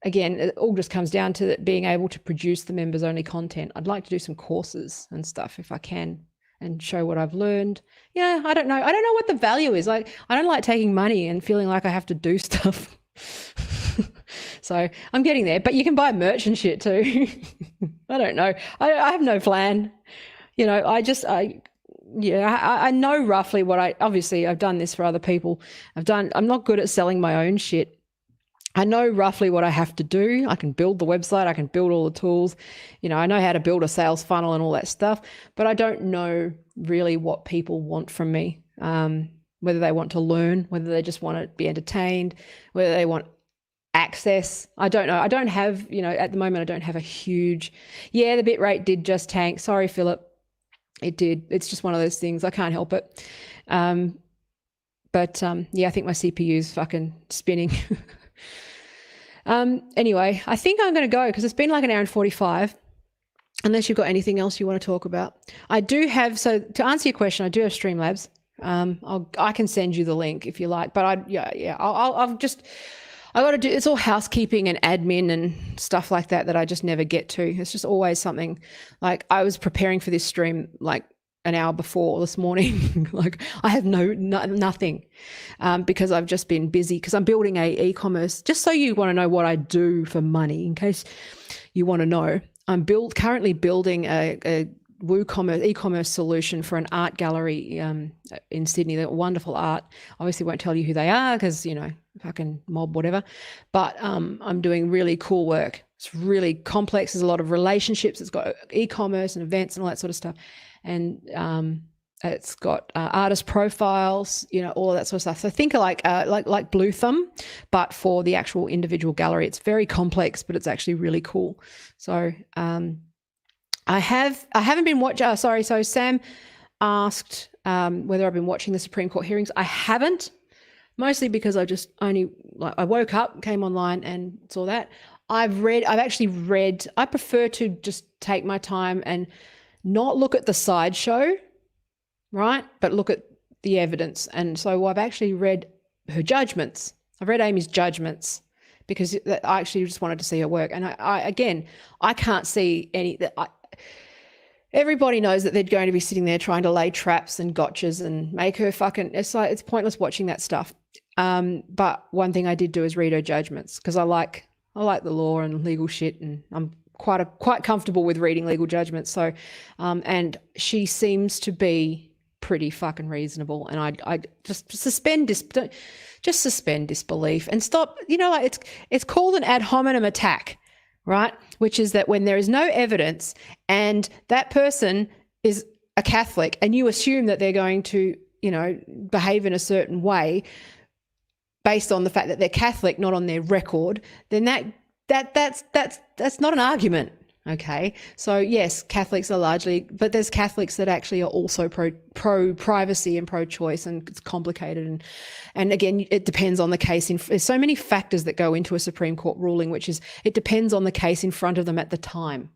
again, it all just comes down to being able to produce the members only content. I'd like to do some courses and stuff if I can and show what I've learned. Yeah, I don't know. I don't know what the value is. Like, I don't like taking money and feeling like I have to do stuff. So I'm getting there, but you can buy merch and shit too. I don't know. I have no plan. I know roughly obviously I've done this for other people. I'm not good at selling my own shit. I know roughly what I have to do. I can build the website. I can build all the tools. I know how to build a sales funnel and all that stuff, but I don't know really what people want from me. Whether they want to learn, whether they just want to be entertained, whether they want access. I don't know. I don't have, at the moment, I don't have a huge, the bit rate did just tank. Sorry, Philip. It did. It's just one of those things. I can't help it. I think my CPU is fucking spinning. Anyway, I think I'm going to go because it's been like an hour and 45. Unless you've got anything else you want to talk about. I do have, so to answer your question, I do have Streamlabs. I can send you the link if you like, but I got to do, it's all housekeeping and admin and stuff like that I just never get to. It's just always something. Like, I was preparing for this stream like an hour before this morning. Like, I have nothing because I've just been busy because I'm building a e-commerce. Just so you want to know what I do for money, in case you want to know, I'm currently building a WooCommerce e-commerce solution for an art gallery in Sydney. They're wonderful art. Obviously won't tell you who they are because, fucking mob, whatever. But I'm doing really cool work. It's really complex. There's a lot of relationships. It's got e-commerce and events and all that sort of stuff. And it's got artist profiles, all of that sort of stuff. So think of like Blue Thumb, but for the actual individual gallery. It's very complex, but it's actually really cool. So I haven't been watching. So Sam asked whether I've been watching the Supreme Court hearings. I haven't, mostly because I just I woke up, came online and saw that. I've actually read. I prefer to just take my time and not look at the sideshow, right? But look at the evidence. And so I've actually read her judgments. I've read Amy's judgments because I actually just wanted to see her work. And I can't see any. Everybody knows that they're going to be sitting there trying to lay traps and gotchas and make her fucking. It's pointless watching that stuff. But one thing I did do is read her judgments because I like I like the law and legal shit, and I'm quite comfortable with reading legal judgments. So, and she seems to be pretty fucking reasonable, and I just suspend disbelief and stop. Like it's called an ad hominem attack, right? Which is that when there is no evidence and that person is a Catholic, and you assume that they're going to, behave in a certain way based on the fact that they're Catholic, not on their record, then that's not an argument. Okay. So yes, Catholics are largely, but there's Catholics that actually are also pro privacy and pro choice, and it's complicated. And again, it depends on the case. There's so many factors that go into a Supreme Court ruling, which is, it depends on the case in front of them at the time.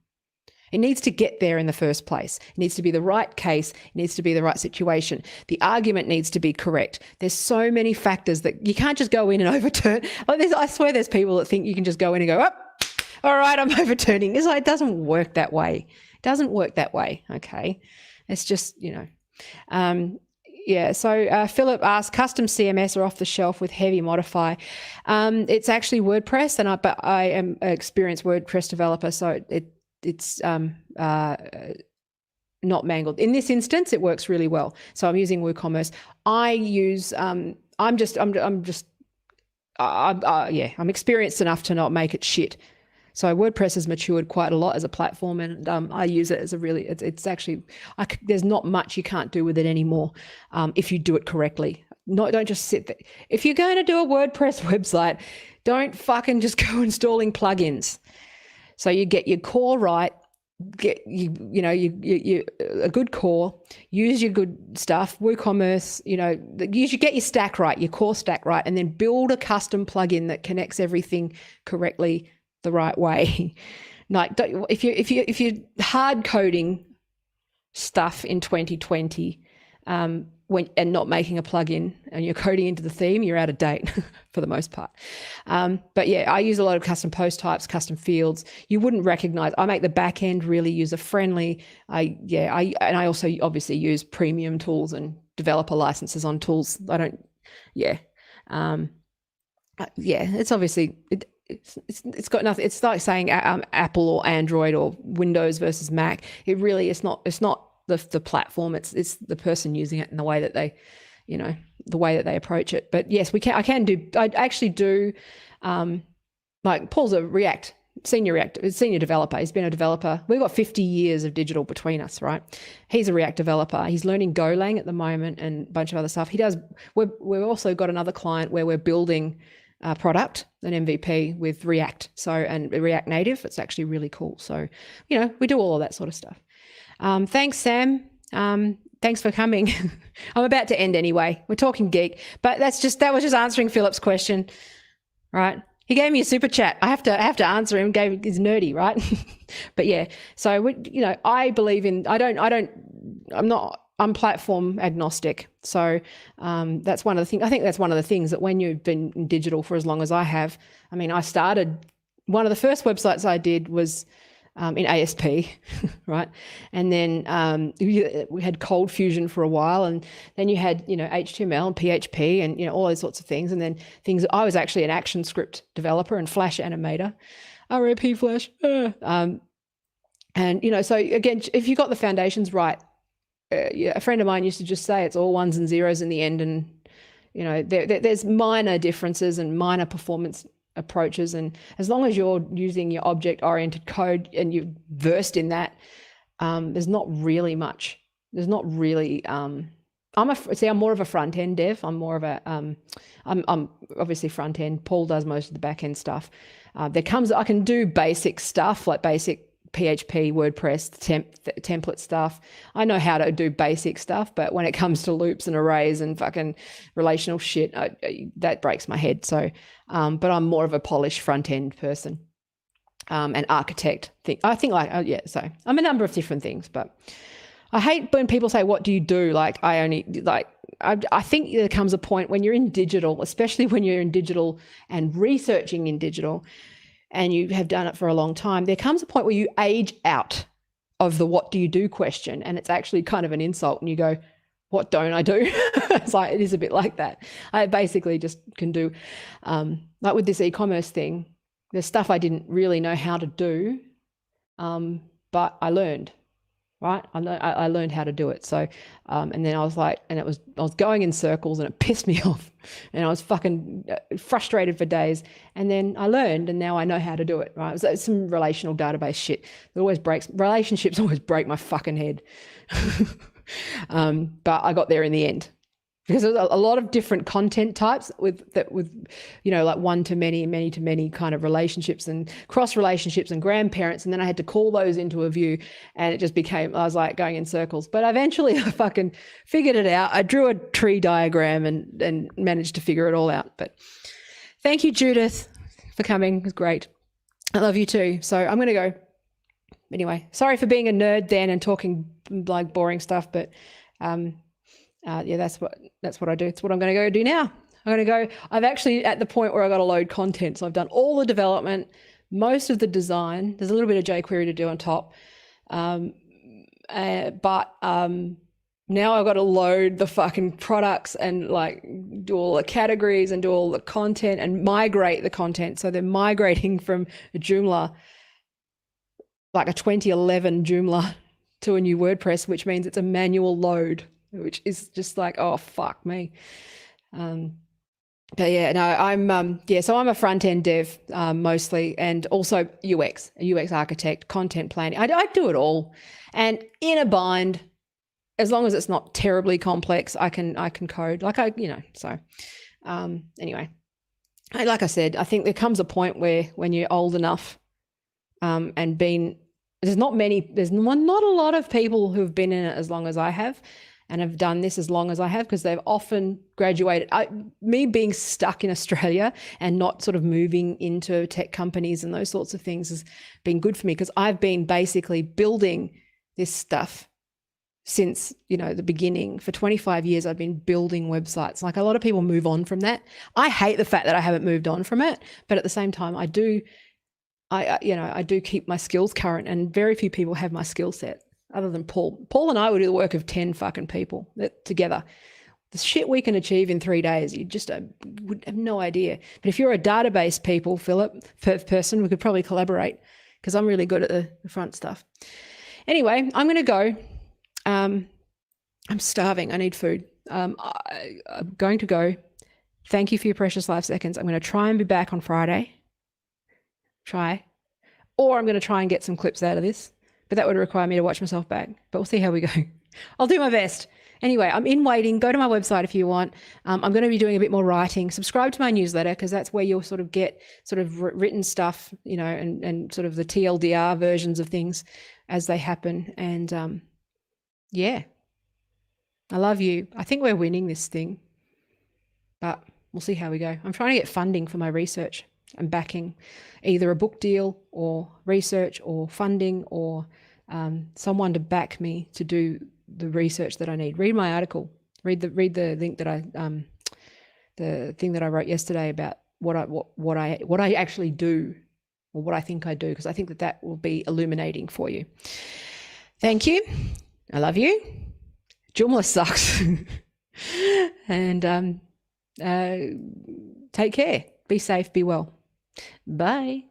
It needs to get there in the first place. It needs to be the right case. It needs to be the right situation. The argument needs to be correct. There's so many factors that you can't just go in and overturn. I swear there's people that think you can just go in and go, oh, all right, I'm overturning. It's like, it doesn't work that way. It doesn't work that way, okay? It's just, yeah, so Philip asked, custom CMS or off the shelf with heavy modify. It's actually WordPress, but I am an experienced WordPress developer, so it's not mangled. In this instance, it works really well. So I'm using WooCommerce. I use, I'm experienced enough to not make it shit. So WordPress has matured quite a lot as a platform, and I use it as a really, it's actually, there's not much you can't do with it anymore if you do it correctly. Don't just sit there. If you're going to do a WordPress website, don't fucking just go installing plugins. So you get your core right, get you a good core, use your good stuff, WooCommerce, you should get your stack right, your core stack right, and then build a custom plugin that connects everything correctly the right way. Like, if you're hard coding stuff in 2020 and not making a plugin and you're coding into the theme, you're out of date for the most part. But yeah, I use a lot of custom post types, custom fields. You wouldn't recognize. I make the back end really user friendly. I also obviously use premium tools and developer licenses on tools. It's obviously it's got nothing. It's like saying Apple or Android or Windows versus Mac. It really is not. It's not the platform. It's the person using it and the way that they, the way that they approach it. But yes, I actually do. Like Paul's a senior developer. He's been a developer. We've got 50 years of digital between us, right? He's a React developer. He's learning Golang at the moment and a bunch of other stuff. We've also got another client where we're building a product, an MVP with React. And React Native. It's actually really cool. So, we do all of that sort of stuff. Thanks, Sam. Thanks for coming. I'm about to end anyway. We're talking geek, but that was just answering Philip's question, right? He gave me a super chat. I have to answer him. He's nerdy, right? But yeah, so I believe in. I'm platform agnostic. So that's one of the things. I think that's one of the things that when you've been in digital for as long as I have. I mean, I started. One of the first websites I did was in ASP, right? And then we had Cold Fusion for a while, and then you had HTML and PHP and all those sorts of things. And then I was actually an ActionScript developer and Flash animator, RAP Flash. And so again, if you got the foundations right, a friend of mine used to just say it's all ones and zeros in the end, and there's minor differences and minor performance approaches, and as long as you're using your object-oriented code and you're versed in that, there's not really much. There's not really. I'm more of a front-end dev. I'm more of a. I'm obviously front-end. Paul does most of the back-end stuff. I can do basic stuff like basic PHP, WordPress, template stuff. I know how to do basic stuff, but when it comes to loops and arrays and fucking relational shit, that breaks my head. So, but I'm more of a polished front end person, and architect. So I'm a number of different things, but I hate when people say, "What do you do?" I think there comes a point when you're in digital, especially when you're in digital and researching in digital, and you have done it for a long time, there comes a point where you age out of the what do you do question, and it's actually kind of an insult, and you go, what don't I do? It is a bit like that. I basically just can do, like with this e-commerce thing, there's stuff I didn't really know how to do, but I learned. Right, I learned how to do it. So, and then I was like, and I was going in circles, and it pissed me off, and I was fucking frustrated for days. And then I learned, and now I know how to do it. Right, it's some relational database shit that always breaks. Relationships always break my fucking head. But I got there in the end. Because there's a lot of different content types with like one to many, many to many kind of relationships and cross relationships and grandparents. And then I had to call those into a view, and it just became, I was like going in circles. But eventually I fucking figured it out. I drew a tree diagram and managed to figure it all out. But thank you, Judith, for coming. It was great. I love you too. So I'm going to go. Anyway, sorry for being a nerd then and talking like boring stuff, but yeah, that's what I do. It's what I'm going to go do now. I'm actually at the point where I got to load content. So I've done all the development, most of the design. There's a little bit of jQuery to do on top. But now I've got to load the fucking products and like do all the categories and do all the content and migrate the content. So they're migrating from a Joomla, like a 2011 Joomla, to a new WordPress, which means it's a manual load, which is just like, oh, fuck me. But yeah, no, so I'm a front-end dev mostly, and also a UX architect, content planning. I do it all. And in a bind, as long as it's not terribly complex, I can code. So anyway, like I said, I think there comes a point where when you're old enough there's not a lot of people who've been in it as long as I have and have done this as long as I have, because they've often graduated. Me being stuck in Australia and not sort of moving into tech companies and those sorts of things has been good for me, because I've been basically building this stuff since, the beginning. For 25 years, I've been building websites. Like, a lot of people move on from that. I hate the fact that I haven't moved on from it, but at the same time, I do keep my skills current, and very few people have my skill set other than Paul. Paul and I would do the work of 10 fucking people together. The shit we can achieve in 3 days, you just would have no idea. But if you're a database person, we could probably collaborate, because I'm really good at the front stuff. Anyway, I'm going to go. I'm starving. I need food. I'm going to go. Thank you for your precious 5 seconds. I'm going to try and be back on Friday. Or I'm going to try and get some clips out of this, but that would require me to watch myself back. But we'll see how we go. I'll do my best. Anyway, I'm in waiting. Go to my website if you want. I'm going to be doing a bit more writing. Subscribe to my newsletter, because that's where you'll sort of get sort of written stuff, and sort of the TLDR versions of things as they happen. And yeah, I love you. I think we're winning this thing, but we'll see how we go. I'm trying to get funding for my research. I'm backing either a book deal or research or funding, or someone to back me to do the research that I need. Read my article. Read the link that the thing that I wrote yesterday about what I actually do, or what I think I do, because I think that will be illuminating for you. Thank you. I love you. Joomla sucks. And take care. Be safe. Be well. Bye.